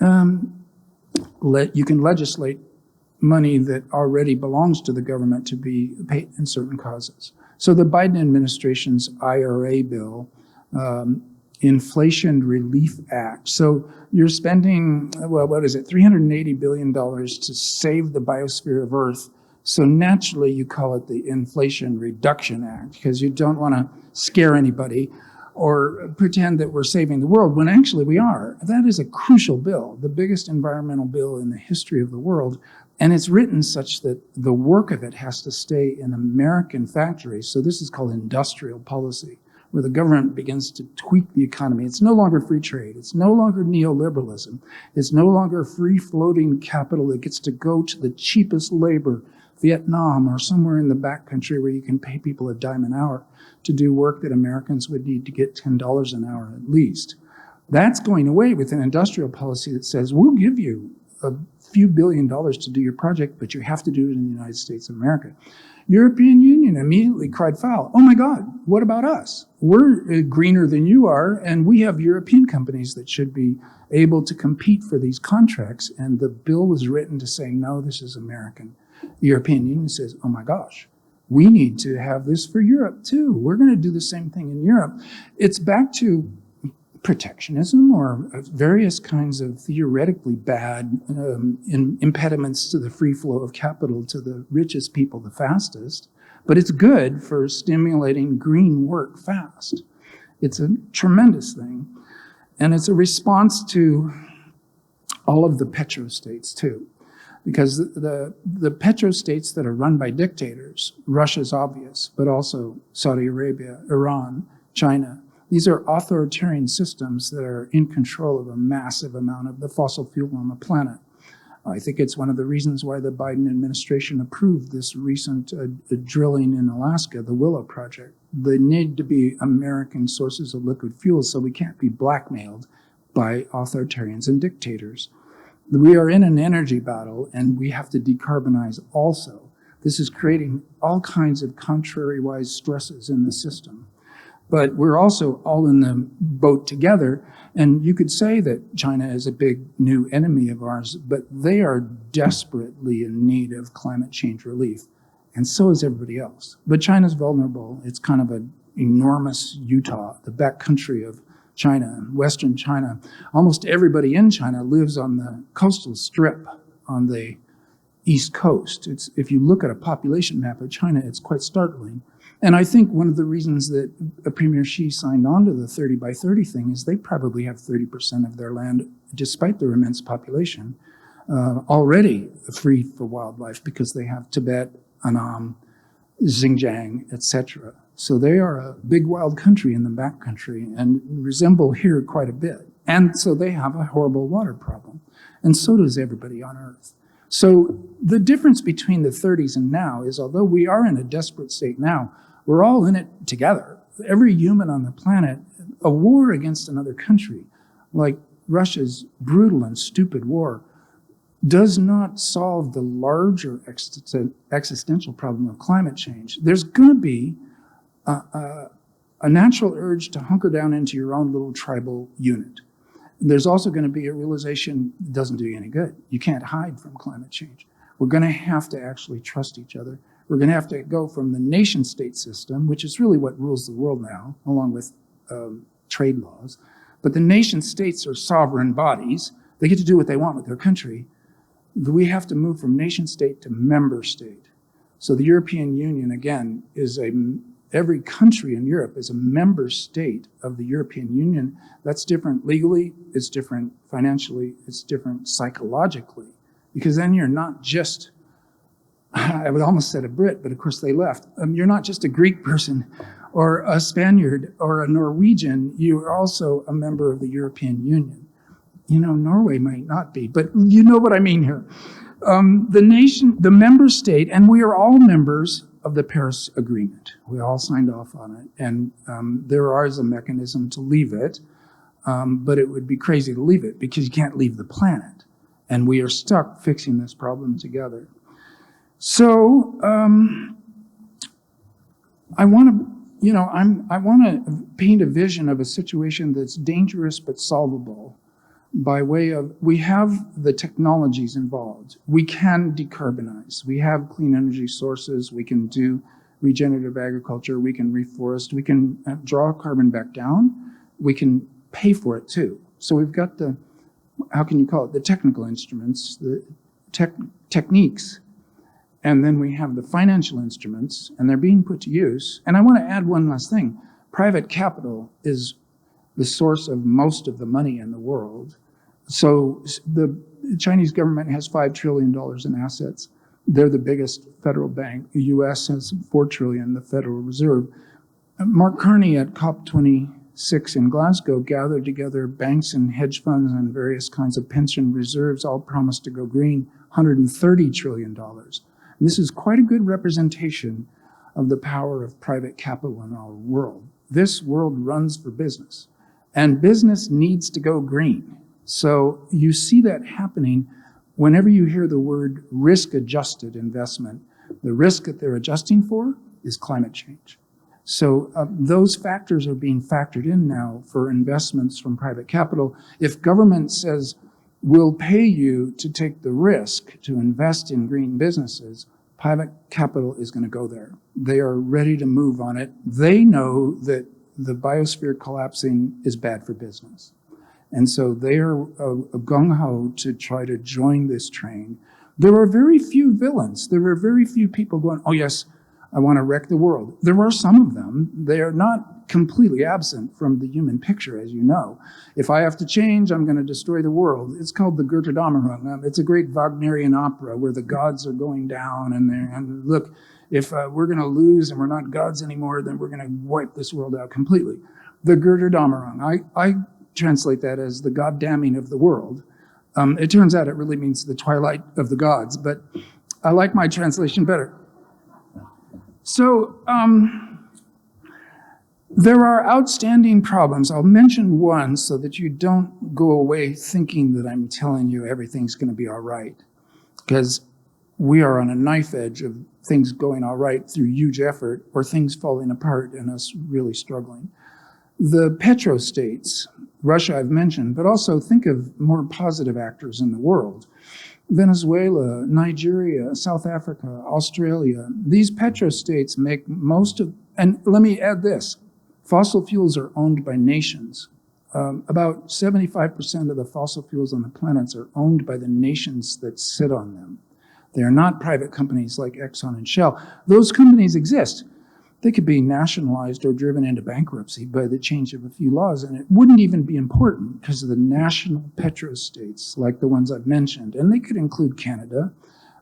you can legislate money that already belongs to the government to be paid in certain causes. So the Biden administration's IRA bill, Inflation Relief Act. So you're spending, $380 billion to save the biosphere of Earth. So naturally you call it the Inflation Reduction Act because you don't want to scare anybody or pretend that we're saving the world when actually we are. That is a crucial bill, the biggest environmental bill in the history of the world. And it's written such that the work of it has to stay in American factories. So this is called industrial policy, where the government begins to tweak the economy. It's no longer free trade. It's no longer neoliberalism. It's no longer free-floating capital that gets to go to the cheapest labor, Vietnam or somewhere in the backcountry where you can pay people a dime an hour to do work that Americans would need to get $10 an hour at least. That's going away with an industrial policy that says, we'll give you a few $1 billion to do your project, but you have to do it in the United States of America. European Union immediately cried foul. Oh my God, what about us? We're greener than you are, and we have European companies that should be able to compete for these contracts. And the bill was written to say, no, this is American. The European Union says, oh my gosh, we need to have this for Europe too. We're going to do the same thing in Europe. It's back to protectionism or various kinds of theoretically bad impediments to the free flow of capital to the richest people the fastest. But it's good for stimulating green work fast. It's a tremendous thing. And it's a response to all of the petrostates too. Because the petrostates that are run by dictators, Russia's obvious, but also Saudi Arabia, Iran, China, these are authoritarian systems that are in control of a massive amount of the fossil fuel on the planet. I think it's one of the reasons why the Biden administration approved this recent drilling in Alaska, the Willow Project. They need to be American sources of liquid fuel, so we can't be blackmailed by authoritarians and dictators. We are in an energy battle, and we have to decarbonize also. This is creating all kinds of contrary-wise stresses in the system. But we're also all in the boat together, and you could say that China is a big new enemy of ours, but they are desperately in need of climate change relief, and so is everybody else. But China's vulnerable. It's kind of an enormous Utah, the backcountry of China, Western China. Almost everybody in China lives on the coastal strip on the East Coast. If you look at a population map of China, it's quite startling. And I think one of the reasons that Premier Xi signed on to the 30 by 30 thing is they probably have 30% of their land, despite their immense population, already free for wildlife because they have Tibet, Annam, Xinjiang, etc. So they are a big wild country in the backcountry and resemble here quite a bit. And so they have a horrible water problem. And so does everybody on Earth. So the difference between the 30s and now is, although we are in a desperate state now, we're all in it together. Every human on the planet, a war against another country, like Russia's brutal and stupid war, does not solve the larger existential problem of climate change. There's going to be a natural urge to hunker down into your own little tribal unit. There's also going to be a realization it doesn't do you any good. You can't hide from climate change. We're going to have to actually trust each other. We're going to have to go from the nation-state system, which is really what rules the world now, along with trade laws. But the nation-states are sovereign bodies. They get to do what they want with their country. We have to move from nation-state to member-state. So the European Union, again, every country in Europe is a member state of the European Union. That's different legally, it's different financially, it's different psychologically. Because then you're not just, I would almost said a Brit, but of course they left. You're not just a Greek person or a Spaniard or a Norwegian, you're also a member of the European Union. You know, Norway might not be, but you know what I mean here. The member state, and we are all members of the Paris Agreement. We all signed off on it, and there is a mechanism to leave it, but it would be crazy to leave it because you can't leave the planet, and we are stuck fixing this problem together. So I want to paint a vision of a situation that's dangerous but solvable by way of, we have the technologies involved. We can decarbonize. We have clean energy sources. We can do regenerative agriculture. We can reforest. We can draw carbon back down. We can pay for it too. So we've got the, how can you call it, the technical instruments, the techniques. And then we have the financial instruments, and they're being put to use. And I want to add one last thing. Private capital is the source of most of the money in the world. So the Chinese government has $5 trillion in assets. They're the biggest federal bank. The US has $4 trillion, the Federal Reserve. Mark Carney at COP26 in Glasgow gathered together banks and hedge funds and various kinds of pension reserves, all promised to go green, $130 trillion. And this is quite a good representation of the power of private capital in our world. This world runs for business, and business needs to go green. So you see that happening whenever you hear the word risk-adjusted investment. The risk that they're adjusting for is climate change. So those factors are being factored in now for investments from private capital. If government says, we'll pay you to take the risk to invest in green businesses, private capital is going to go there. They are ready to move on it. They know that the biosphere collapsing is bad for business. And so they are gung-ho to try to join this train. There are very few villains. There are very few people going, oh yes, I want to wreck the world. There are some of them. They are not completely absent from the human picture, as you know. If I have to change, I'm going to destroy the world. It's called the Götterdämmerung. It's a great Wagnerian opera where the gods are going down and look, if we're going to lose and we're not gods anymore, then we're going to wipe this world out completely. The Götterdämmerung. I translate that as the goddamning of the world. It turns out it really means the twilight of the gods, but I like my translation better. So there are outstanding problems. I'll mention one so that you don't go away thinking that I'm telling you everything's going to be all right, because we are on a knife edge of things going all right through huge effort or things falling apart and us really struggling. The petrostates, Russia I've mentioned, but also think of more positive actors in the world. Venezuela, Nigeria, South Africa, Australia. These petrostates make most of, and let me add this, fossil fuels are owned by nations. About 75% of the fossil fuels on the planet are owned by the nations that sit on them. They are not private companies like Exxon and Shell. Those companies exist. they could be nationalized or driven into bankruptcy by the change of a few laws, and it wouldn't even be important because of the national petrostates like the ones I've mentioned. And they could include Canada,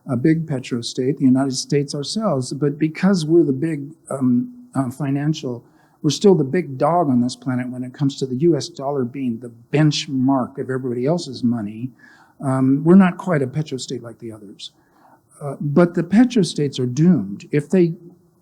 a big petrostate, the United States ourselves, but because we're the big we're still the big dog on this planet when it comes to the US dollar being the benchmark of everybody else's money, we're not quite a petrostate like the others. But the petrostates are doomed. If they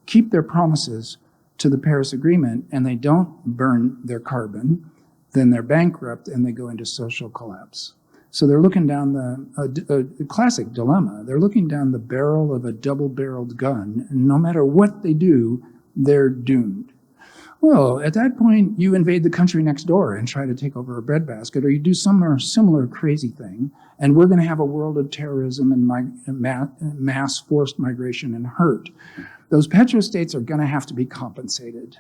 keep their promises to the Paris Agreement and they don't burn their carbon, then they're bankrupt and they go into social collapse. So they're looking down a classic dilemma. They're looking down the barrel of a double-barreled gun, and no matter what they do, they're doomed. Well, at that point, you invade the country next door and try to take over a breadbasket, or you do some similar crazy thing, and we're going to have a world of terrorism and mass forced migration and hurt. Those petrostates are going to have to be compensated.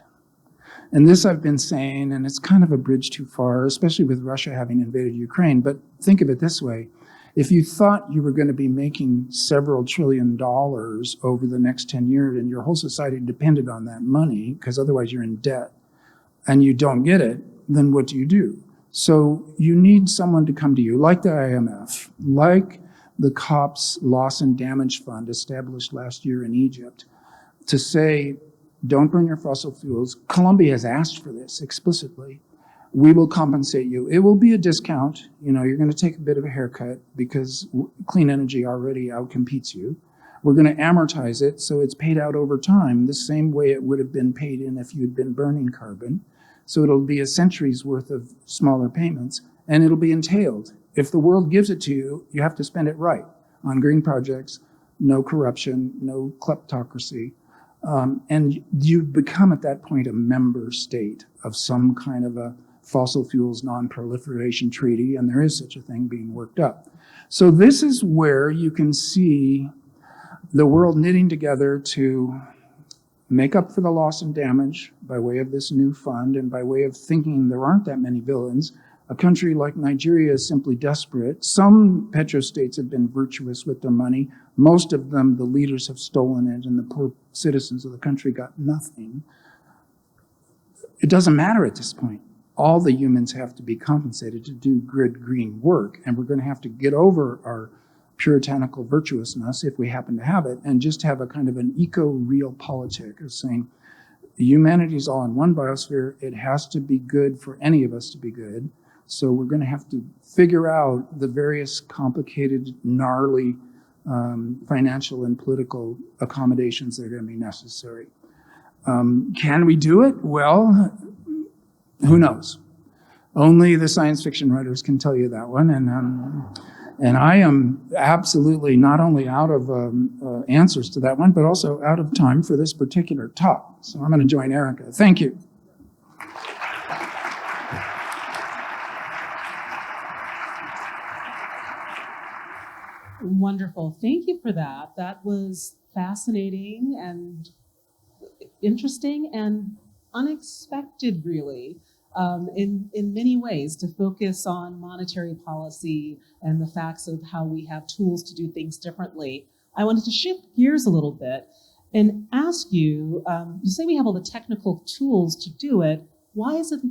And this I've been saying, and it's kind of a bridge too far, especially with Russia having invaded Ukraine. But think of it this way. If you thought you were going to be making several $1 trillion over the next 10 years and your whole society depended on that money, because otherwise you're in debt, and you don't get it, then what do? So you need someone to come to you, like the IMF, like the COPS Loss and Damage Fund established last year in Egypt, to say, don't burn your fossil fuels. Colombia has asked for this explicitly. We will compensate you. It will be a discount. You know, you're going to take a bit of a haircut because clean energy already outcompetes you. We're going to amortize it so it's paid out over time, the same way it would have been paid in if you'd been burning carbon. So it'll be a century's worth of smaller payments, and it'll be entailed. If the world gives it to you, you have to spend it right on green projects, no corruption, no kleptocracy. And you become at that point a member state of some kind of a fossil fuels non-proliferation treaty, and there is such a thing being worked up. So this is where you can see the world knitting together to make up for the loss and damage by way of this new fund and by way of thinking there aren't that many villains. A country like Nigeria is simply desperate. Some petrostates have been virtuous with their money. Most of them, the leaders have stolen it, and the poor citizens of the country got nothing. It doesn't matter at this point. All the humans have to be compensated to do good green work, and we're going to have to get over our puritanical virtuousness, if we happen to have it, and just have a kind of an eco-realpolitik of saying, humanity's all in one biosphere. It has to be good for any of us to be good. So we're going to have to figure out the various complicated, gnarly financial and political accommodations that are going to be necessary. Can we do it? Well, who knows? Only the science fiction writers can tell you that one. And I am absolutely not only out of answers to that one, but also out of time for this particular talk. So I'm going to join Erica. Thank you. Wonderful. Thank you for that. That was fascinating and interesting and unexpected, really, in many ways, to focus on monetary policy and the facts of how we have tools to do things differently. I wanted to shift gears a little bit and ask you, you say we have all the technical tools to do it. Why is it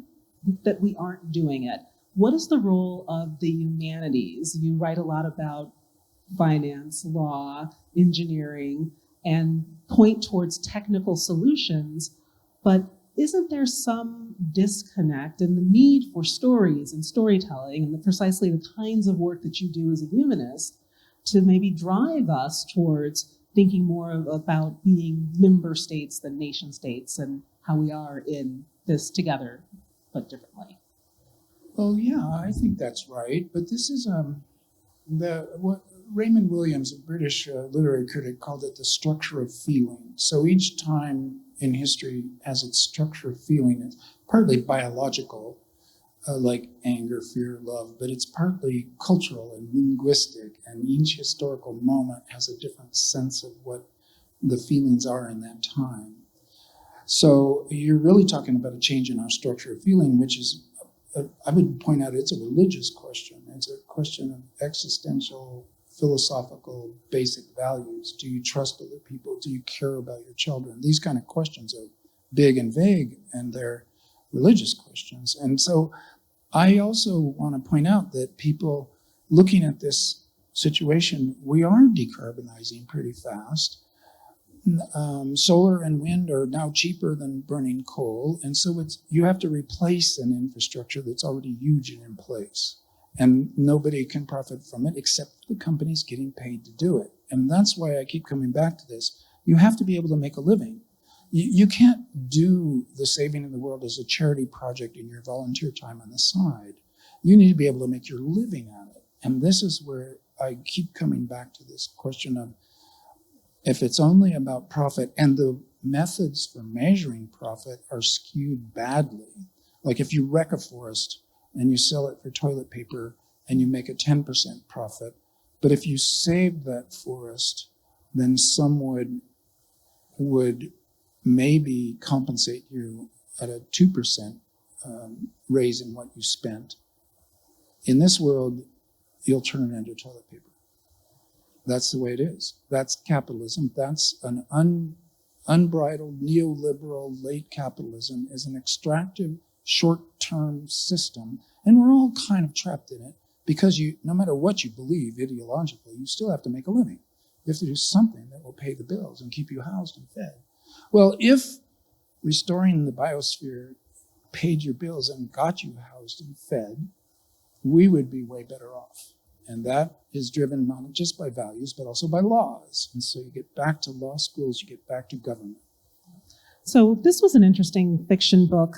that we aren't doing it? What is the role of the humanities? You write a lot about finance, law, engineering, and point towards technical solutions, but isn't there some disconnect in the need for stories and storytelling and precisely the kinds of work that you do as a humanist to maybe drive us towards thinking more about being member states than nation states and how we are in this together, but differently? Well, yeah, I think that's right. But this is what Raymond Williams, a British literary critic, called it the structure of feeling. So each time in history has its structure of feeling. It's partly biological, like anger, fear, love, but it's partly cultural and linguistic, and each historical moment has a different sense of what the feelings are in that time. So you're really talking about a change in our structure of feeling, which is, I would point out, it's a religious question. It's a question of existential, philosophical, basic values. Do you trust other people? Do you care about your children? These kind of questions are big and vague, and they're religious questions. And so I also want to point out that people looking at this situation, we are decarbonizing pretty fast. Solar and wind are now cheaper than burning coal, and so you have to replace an infrastructure that's already huge and in place, and nobody can profit from it except the companies getting paid to do it. And that's why I keep coming back to this. You have to be able to make a living. You can't do the saving of the world as a charity project in your volunteer time on the side. You need to be able to make your living at it. And this is where I keep coming back to this question of, if it's only about profit, and the methods for measuring profit are skewed badly, like if you wreck a forest and you sell it for toilet paper and you make a 10% profit, but if you save that forest, then someone would maybe compensate you at a 2% raise in what you spent. In this world, you'll turn it into toilet paper. That's the way it is. That's capitalism. That's an unbridled neoliberal late capitalism, is an extractive short-term system. And we're all kind of trapped in it because no matter what you believe ideologically, you still have to make a living. You have to do something that will pay the bills and keep you housed and fed. Well, if restoring the biosphere paid your bills and got you housed and fed, we would be way better off. And that is driven not just by values, but also by laws. And so you get back to law schools, you get back to government. So this was an interesting fiction book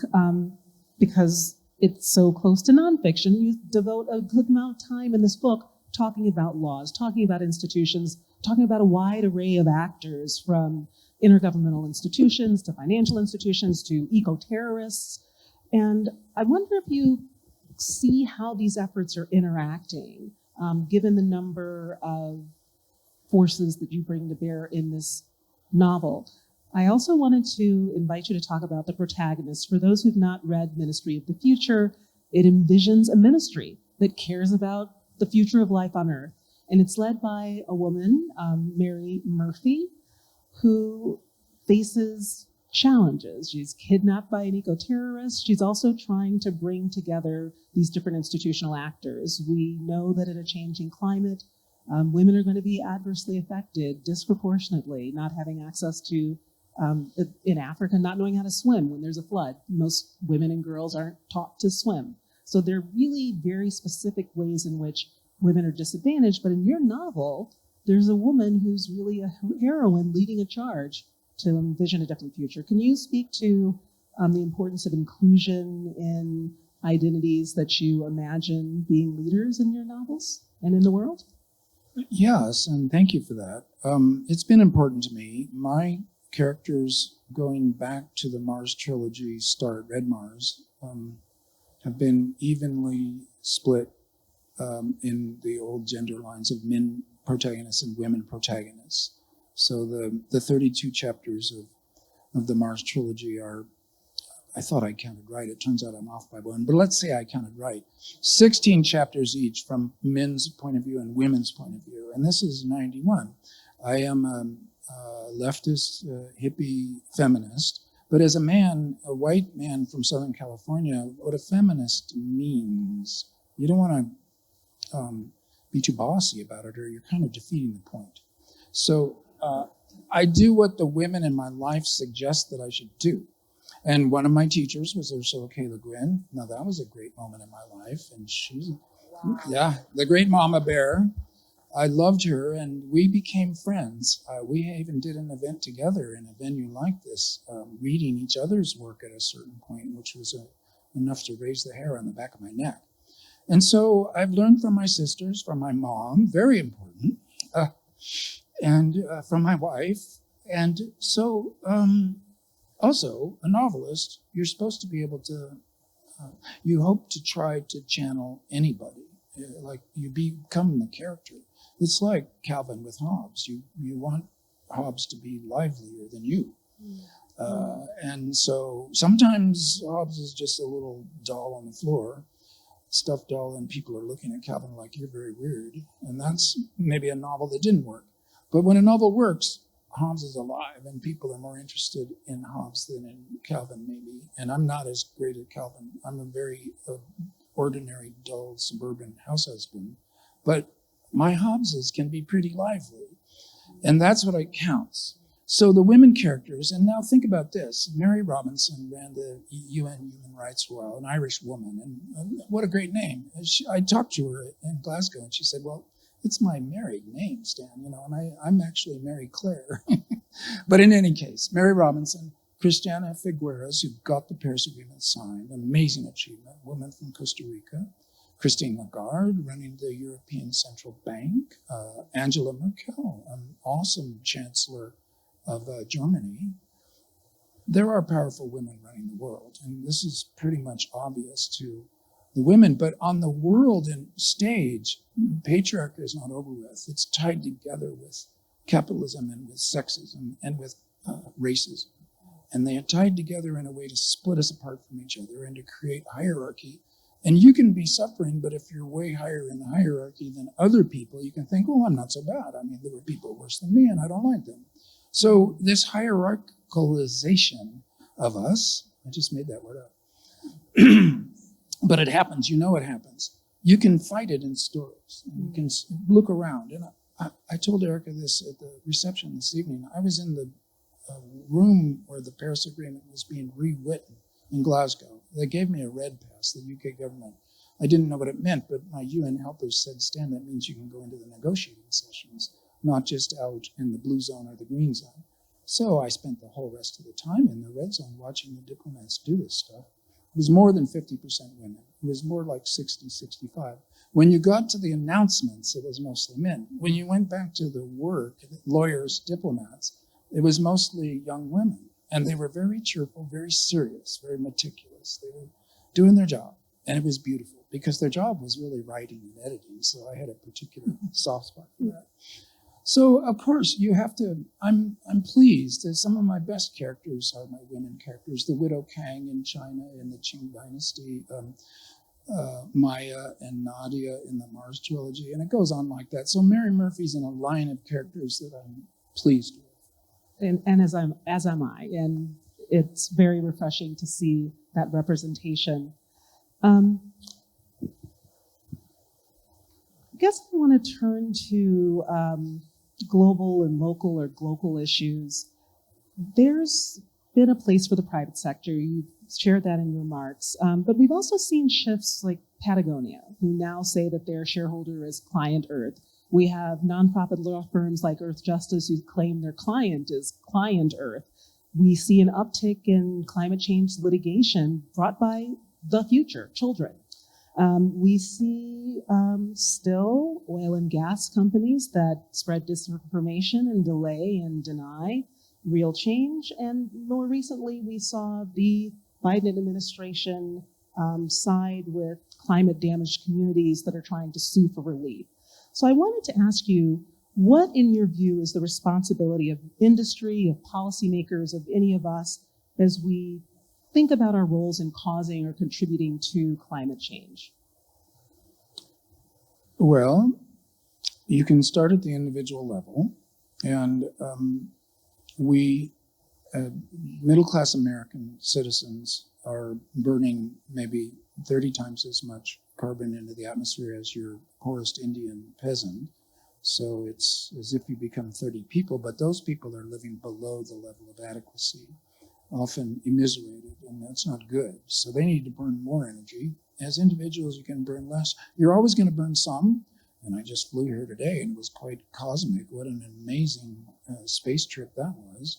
because it's so close to nonfiction. You devote a good amount of time in this book talking about laws, talking about institutions, talking about a wide array of actors, from intergovernmental institutions to financial institutions to eco-terrorists. And I wonder if you see how these efforts are interacting, given the number of forces that you bring to bear in this novel. I also wanted to invite you to talk about the protagonist. For those who've not read Ministry of the Future, it envisions a ministry that cares about the future of life on Earth. And it's led by a woman, Mary Murphy, who faces challenges. She's kidnapped by an eco-terrorist. She's also trying to bring together these different institutional actors. We know that in a changing climate, women are going to be adversely affected disproportionately, not having access to, in Africa, not knowing how to swim when there's a flood. Most women and girls aren't taught to swim. So there are really very specific ways in which women are disadvantaged. But in your novel, there's a woman who's really a heroine leading a charge to envision a different future. Can you speak to the importance of inclusion in identities that you imagine being leaders in your novels and in the world? Yes, and thank you for that. It's been important to me. My characters, going back to the Mars trilogy start, Red Mars, have been evenly split in the old gender lines of men protagonists and women protagonists. So the 32 chapters of the Mars trilogy are, I thought I counted right. It turns out I'm off by one, but let's say I counted right. 16 chapters each from men's point of view and women's point of view. And this is 91. I am a leftist, hippie feminist. But as a man, a white man from Southern California, what a feminist means, you don't want to be too bossy about it, or you're kind of defeating the point. So I do what the women in my life suggest that I should do. And one of my teachers was Ursula K. Le Guin. Now, that was a great moment in my life. And she's, yeah, the great mama bear. I loved her, and we became friends. We even did an event together in a venue like this, reading each other's work at a certain point, which was enough to raise the hair on the back of my neck. And so I've learned from my sisters, from my mom, very important, and from my wife. And so also, a novelist, you're supposed to be able to, you hope to try to channel anybody, like you become the character. It's like Calvin with Hobbes. You want Hobbes to be livelier than you. And so sometimes Hobbes is just a little doll on the floor, stuffed doll, and people are looking at Calvin like, you're very weird. And that's maybe a novel that didn't work. But when a novel works, Hobbes is alive, and people are more interested in Hobbes than in Calvin, maybe. And I'm not as great at Calvin. I'm a very ordinary, dull, suburban house husband. But my Hobbeses can be pretty lively, and that's what counts. So the women characters, and now think about this. Mary Robinson ran the UN Human Rights for a while, an Irish woman, and what a great name. I talked to her in Glasgow, and she said, well, it's my married name, Stan, and I'm actually Mary Claire. But in any case, Mary Robinson, Christiana Figueres, who got the Paris Agreement signed, amazing achievement, woman from Costa Rica, Christine Lagarde, running the European Central Bank, Angela Merkel, an awesome chancellor of Germany. There are powerful women running the world, and this is pretty much obvious to the women. But on the world and stage, patriarchy is not over with. It's tied together with capitalism and with sexism and with racism. And they are tied together in a way to split us apart from each other and to create hierarchy. And you can be suffering, but if you're way higher in the hierarchy than other people, you can think, well, I'm not so bad. I mean, there were people worse than me, and I don't like them. So this hierarchicalization of us, I just made that word up, but it happens. You know it happens. You can fight it in stories. And you can look around. And I told Erica this at the reception this evening. I was in the room where the Paris Agreement was being rewritten in Glasgow. They gave me a red pass, the UK government. I didn't know what it meant, but my UN helpers said, Stan, that means you can go into the negotiating sessions, not just out in the blue zone or the green zone. So I spent the whole rest of the time in the red zone watching the diplomats do this stuff. It was more than 50% women. It was more like 60, 65. When you got to the announcements, it was mostly men. When you went back to the work, lawyers, diplomats, it was mostly young women. And they were very cheerful, very serious, very meticulous. They were doing their job. And it was beautiful because their job was really writing and editing. So I had a particular soft spot for that. So, of course, you have to, I'm pleased that some of my best characters are my women characters. The widow Kang in China in the Qing dynasty, Maya and Nadia in the Mars trilogy, and it goes on like that. So Mary Murphy's in a line of characters that I'm pleased with. And as am I, and it's very refreshing to see that representation. I guess I want to turn to global and local or global issues. There's been a place for the private sector. You shared that in your remarks. But we've also seen shifts like Patagonia, who now say that their shareholder is Client Earth. We have nonprofit law firms like Earth Justice who claim their client is Client Earth. We see an uptick in climate change litigation brought by the future, children. We see still oil and gas companies that spread disinformation and delay and deny real change. And more recently, we saw the Biden administration side with climate damaged communities that are trying to sue for relief. So I wanted to ask you, what in your view is the responsibility of industry, of policymakers, of any of us as we think about our roles in causing or contributing to climate change? Well, you can start at the individual level, and we, middle-class American citizens, are burning maybe 30 times as much carbon into the atmosphere as your poorest Indian peasant. So it's as if you become 30 people, but those people are living below the level of adequacy, often immiserated, and that's not good. So they need to burn more energy. As individuals, you can burn less. You're always going to burn some, and I just flew here today, and it was quite cosmic. What an amazing space trip that was.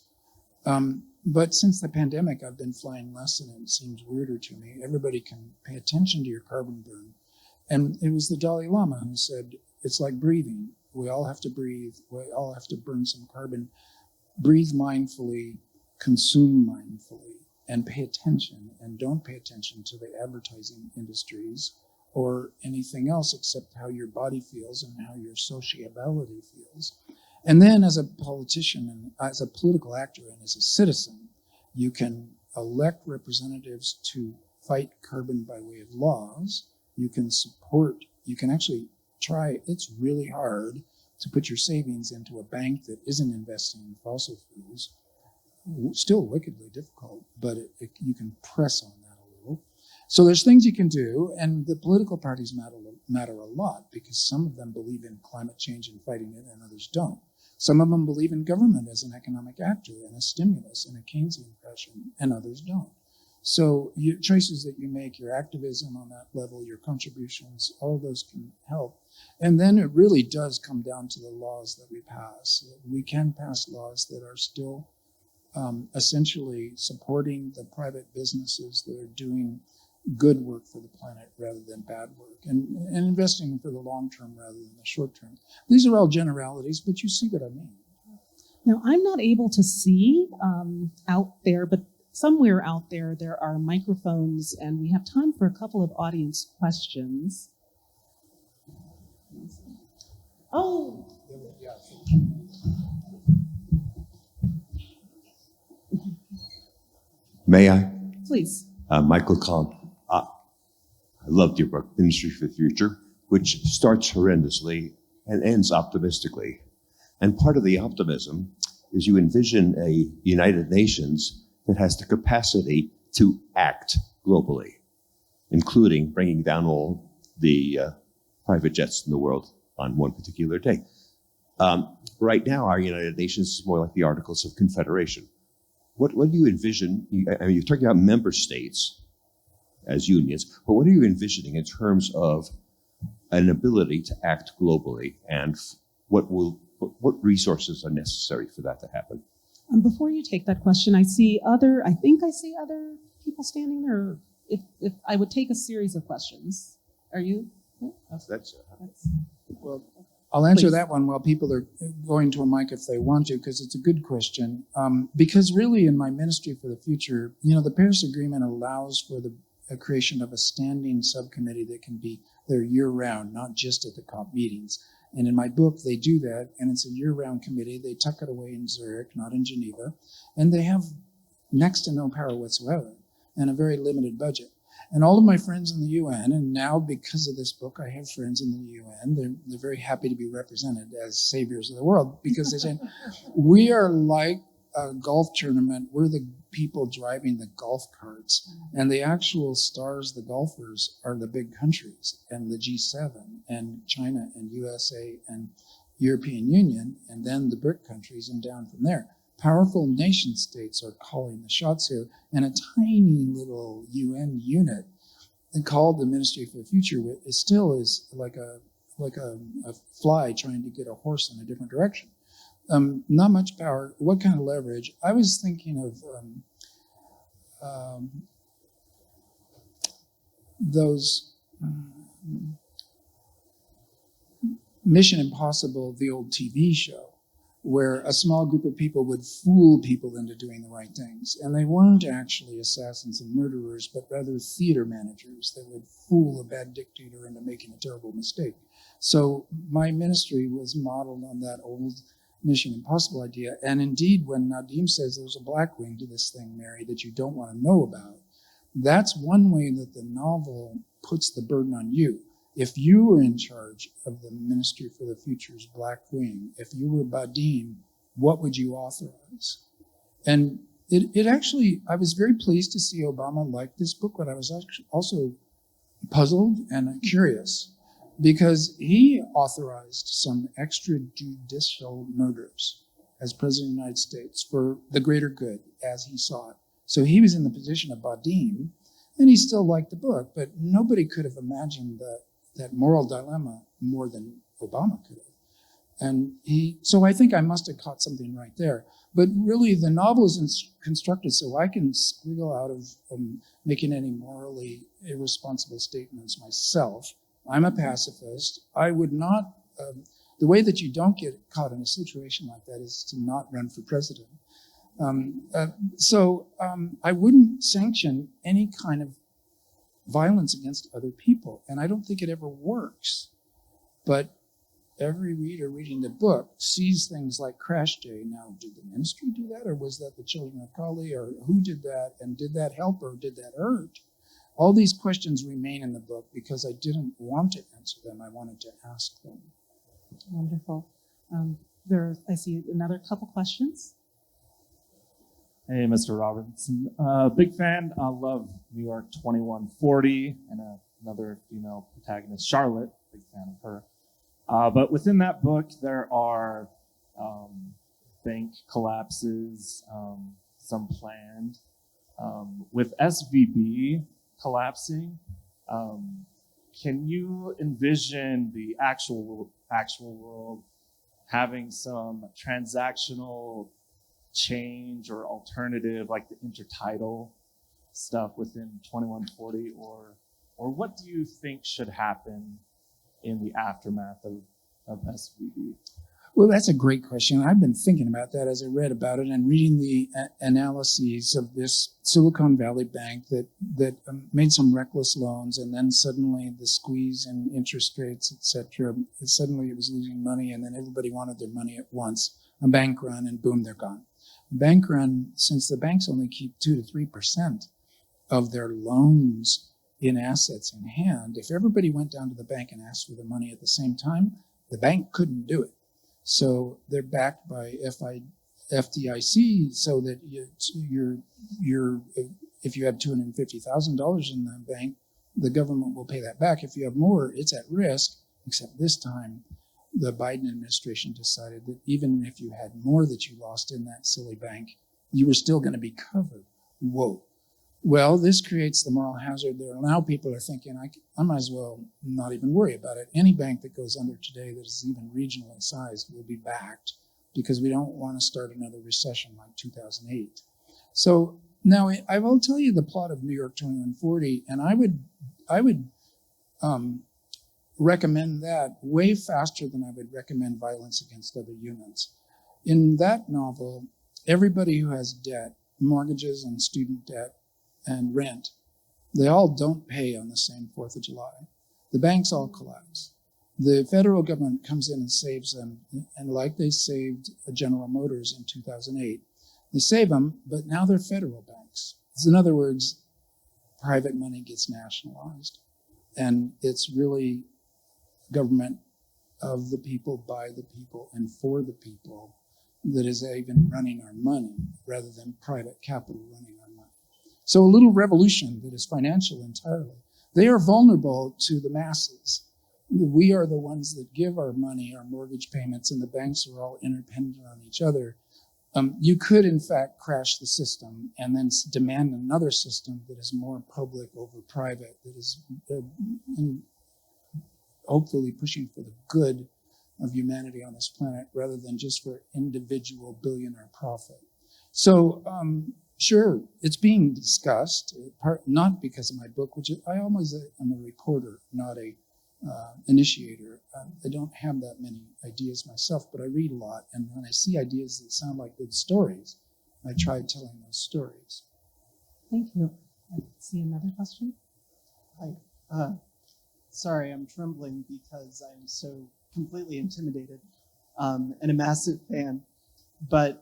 But since the pandemic, I've been flying less, and it seems weirder to me. Everybody can pay attention to your carbon burn. And it was the Dalai Lama who said, it's like breathing. We all have to breathe. We all have to burn some carbon. Breathe mindfully, consume mindfully, and pay attention. And don't pay attention to the advertising industries or anything else except how your body feels and how your sociability feels. And then as a politician and as a political actor and as a citizen, you can elect representatives to fight carbon by way of laws. You can support, you can actually try, it's really hard to put your savings into a bank that isn't investing in fossil fuels. Still wickedly difficult, but you can press on that a little. So there's things you can do, and the political parties matter a lot because some of them believe in climate change and fighting it, and others don't. Some of them believe in government as an economic actor and a stimulus and a Keynesian fashion, and others don't. So your choices that you make, your activism on that level, your contributions, all of those can help. And then it really does come down to the laws that we pass. We can pass laws that are still essentially supporting the private businesses that are doing good work for the planet rather than bad work, and investing for the long term rather than the short term. These are all generalities, but you see what I mean. Now, I'm not able to see out there, but somewhere out there, there are microphones, and we have time for a couple of audience questions. Oh. May I? Please. Michael Kahn. I loved your book, Ministry for the Future, which starts horrendously and ends optimistically. And part of the optimism is you envision a United Nations that has the capacity to act globally, including bringing down all the private jets in the world on one particular day. Right now, our United Nations is more like the Articles of Confederation. What do you envision? I mean, you're talking about member states as unions, but what are you envisioning in terms of an ability to act globally, and what resources are necessary for that to happen? Before you take that question, I think I see other people standing there. If I would take a series of questions, are you? That's Well, I'll answer Please. that one while people are going to a mic if they want to, because it's a good question. Because really in my Ministry for the Future, the Paris Agreement allows for the creation of a standing subcommittee that can be there year-round, not just at the COP meetings. And in my book, they do that, and it's a year-round committee. They tuck it away in Zurich, not in Geneva, and they have next to no power whatsoever and a very limited budget. And all of my friends in the UN, and now because of this book, I have friends in the UN, they're very happy to be represented as saviors of the world, because they say, we are like a golf tournament. We're the people driving the golf carts, and the actual stars, the golfers, are the big countries, and the G7, and China, and USA, and European Union, and then the BRIC countries, and down from there. Powerful nation states are calling the shots here, and a tiny little UN unit called the Ministry for the Future is like a fly trying to get a horse in a different direction. Not much power. What kind of leverage? I was thinking of those Mission Impossible, the old TV show, where a small group of people would fool people into doing the right things. And they weren't actually assassins and murderers, but rather theater managers that would fool a bad dictator into making a terrible mistake. So my ministry was modeled on that old Mission Impossible idea. And indeed, when Nadim says there's a black wing to this thing, Mary, that you don't want to know about, that's one way that the novel puts the burden on you. If you were in charge of the Ministry for the Future's Black Wing, if you were Badim, what would you authorize? And it actually, I was very pleased to see Obama like this book, but I was actually also puzzled and curious, because he authorized some extrajudicial murders as President of the United States for the greater good as he saw it. So he was in the position of Badim, and he still liked the book, but nobody could have imagined that moral dilemma more than Obama could have. And so I think I must have caught something right there. But really, the novel is constructed so I can squiggle out of making any morally irresponsible statements myself. I'm a pacifist. I would not, the way that you don't get caught in a situation like that is to not run for president. So I wouldn't sanction any kind of violence against other people. And I don't think it ever works. But every reader reading the book sees things like Crash Day. Now, did the ministry do that? Or was that the children of Kali? Or who did that? And did that help or did that hurt? All these questions remain in the book because I didn't want to answer them. I wanted to ask them. Wonderful. I see another couple questions. Hey, Mr. Robinson. Big fan. I love New York 2140 and another female protagonist, Charlotte. Big fan of her. But within that book, there are bank collapses, some planned. With SVB collapsing, can you envision the actual world having some transactional change or alternative, like the intertidal stuff within 2140, or what do you think should happen in the aftermath of SVB? Well, that's a great question. I've been thinking about that as I read about it and reading the analyses of this Silicon Valley bank that made some reckless loans, and then suddenly the squeeze in interest rates, etc. Suddenly it was losing money, and then everybody wanted their money at once. A bank run, and boom, they're gone. A bank run, since the banks only keep 2 to 3% of their loans in assets in hand, if everybody went down to the bank and asked for the money at the same time, the bank couldn't do it. So they're backed by FDIC, so that if you have $250,000 in the bank, the government will pay that back. If you have more, it's at risk. Except this time, the Biden administration decided that even if you had more that you lost in that silly bank, you were still going to be covered. Whoa. Well, this creates the moral hazard there. Now people are thinking, I might as well not even worry about it. Any bank that goes under today that is even regionally sized will be backed, because we don't want to start another recession like 2008. So now I will tell you the plot of New York 2140, and I would recommend that way faster than I would recommend Violence Against Other Humans. In that novel, everybody who has debt, mortgages and student debt, and rent, they all don't pay on the same 4th of July. The banks all collapse. The federal government comes in and saves them, and like they saved General Motors in 2008, they save them, but now they're federal banks. So in other words, private money gets nationalized, and it's really government of the people, by the people, and for the people that is even running our money, rather than private capital running our money. So a little revolution that is financial entirely. They are vulnerable to the masses. We are the ones that give our money, our mortgage payments, and the banks are all interdependent on each other. You could, in fact, crash the system and then demand another system that is more public over private, that is hopefully pushing for the good of humanity on this planet, rather than just for individual billionaire profit. So, sure, it's being discussed, not because of my book, which I always am a reporter, not a initiator. I don't have that many ideas myself, but I read a lot, and when I see ideas that sound like good stories, I try telling those stories. Thank you. I see another question. Hi. Sorry, I'm trembling because I'm so completely intimidated and a massive fan. But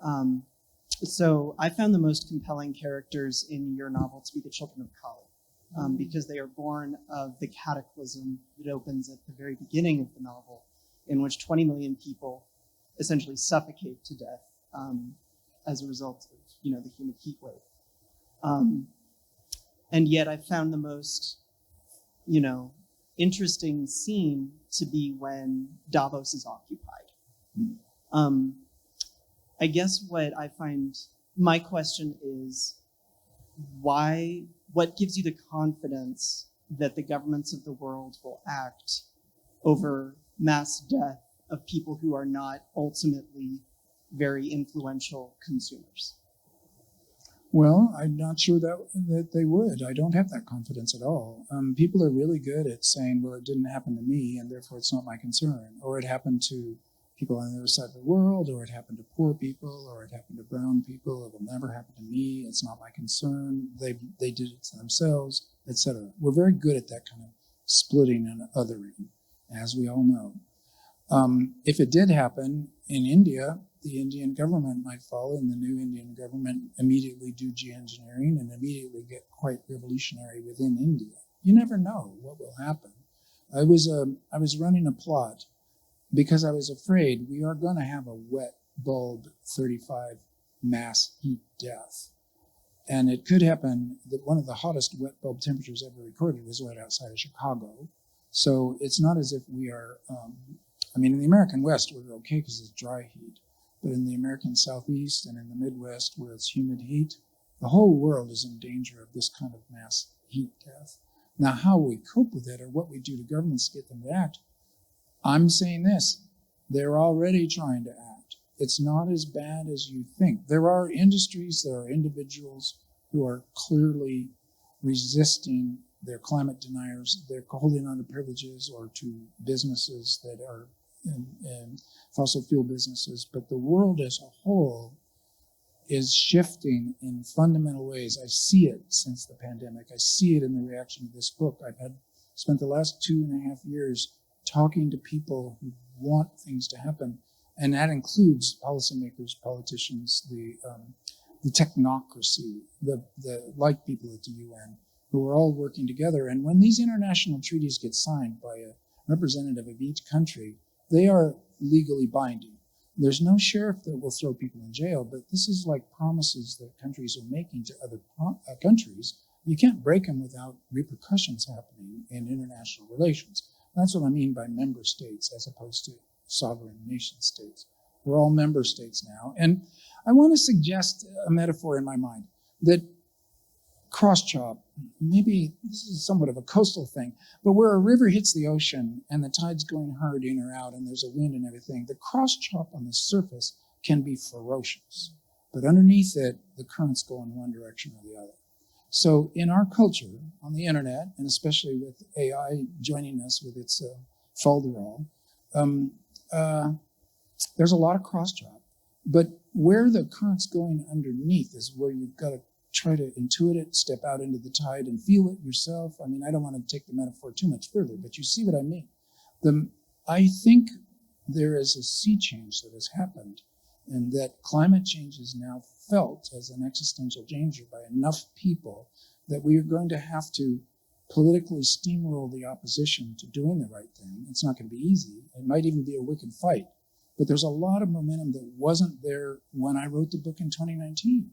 so I found the most compelling characters in your novel to be the children of Kali, because they are born of the cataclysm that opens at the very beginning of the novel, in which 20 million people essentially suffocate to death as a result of, the human heat wave. And yet I found the most, interesting scene to be when Davos is occupied. I guess what I find, my question is, what gives you the confidence that the governments of the world will act over mass death of people who are not ultimately very influential consumers? Well, I'm not sure that they would. I don't have that confidence at all. People are really good at saying, well, it didn't happen to me, and therefore it's not my concern. Or it happened to people on the other side of the world, or it happened to poor people, or it happened to brown people. It will never happen to me. It's not my concern. They did it to themselves, etc. We're very good at that kind of splitting and othering, as we all know. If it did happen in India, the Indian government might fall, and the new Indian government immediately do geoengineering and immediately get quite revolutionary within India. You never know what will happen. I was running a plot because I was afraid we are going to have a wet bulb 35 mass heat death. And it could happen that one of the hottest wet bulb temperatures ever recorded was right outside of Chicago. So it's not as if we are, in the American West, we're okay because it's dry heat. But in the American Southeast and in the Midwest, where it's humid heat, the whole world is in danger of this kind of mass heat death. Now, how we cope with it or what we do to governments to get them to act, I'm saying this, they're already trying to act. It's not as bad as you think. There are industries, there are individuals who are clearly resisting. They're climate deniers. They're holding on to privileges or to businesses that are in fossil fuel businesses. But the world as a whole is shifting in fundamental ways. I see it since the pandemic. I see it in the reaction to this book. I've spent the last 2.5 years talking to people who want things to happen. And that includes policymakers, politicians, the technocracy, the like people at the UN, who are all working together. And when these international treaties get signed by a representative of each country, they are legally binding. There's no sheriff that will throw people in jail, but this is like promises that countries are making to other countries. You can't break them without repercussions happening in international relations. That's what I mean by member states as opposed to sovereign nation states. We're all member states now. And I want to suggest a metaphor in my mind that cross-chop, maybe this is somewhat of a coastal thing, but where a river hits the ocean and the tide's going hard in or out and there's a wind and everything, the cross-chop on the surface can be ferocious. But underneath it, the currents go in one direction or the other. So in our culture, on the internet, and especially with AI joining us with its folderol, there's a lot of cross-chop. But where the current's going underneath is where you've got to try to intuit it, step out into the tide and feel it yourself. I mean, I don't want to take the metaphor too much further, but you see what I mean. I think there is a sea change that has happened, and that climate change is now felt as an existential danger by enough people that we are going to have to politically steamroll the opposition to doing the right thing. It's not going to be easy. It might even be a wicked fight. But there's a lot of momentum that wasn't there when I wrote the book in 2019.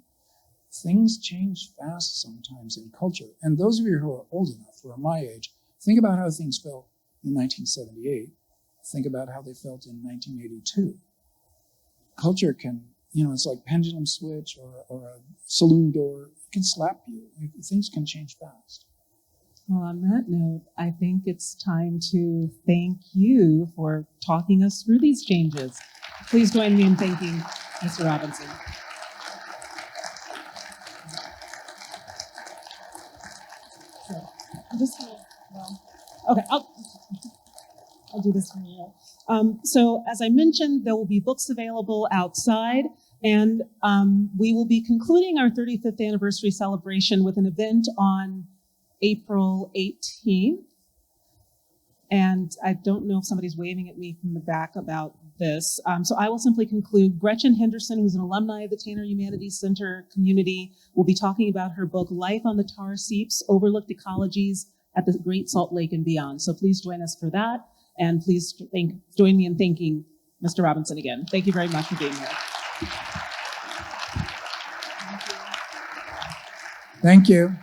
Things change fast sometimes in culture. And those of you who are old enough, who are my age, think about how things felt in 1978. Think about how they felt in 1982. Culture can, it's like pendulum switch or a saloon door. It can slap you. Things can change fast. Well, on that note, I think it's time to thank you for talking us through these changes. Please join me in thanking Mr. Robinson. So, I'm just gonna, I'll do this for you. So as I mentioned, there will be books available outside, and we will be concluding our 35th anniversary celebration with an event on April 18th. And I don't know if somebody's waving at me from the back about this. So I will simply conclude. Gretchen Henderson, who's an alumni of the Tanner Humanities Center community, will be talking about her book, Life on the Tar Seeps, Overlooked Ecologies at the Great Salt Lake and Beyond. So please join us for that. And please join me in thanking Mr. Robinson again. Thank you very much for being here. Thank you.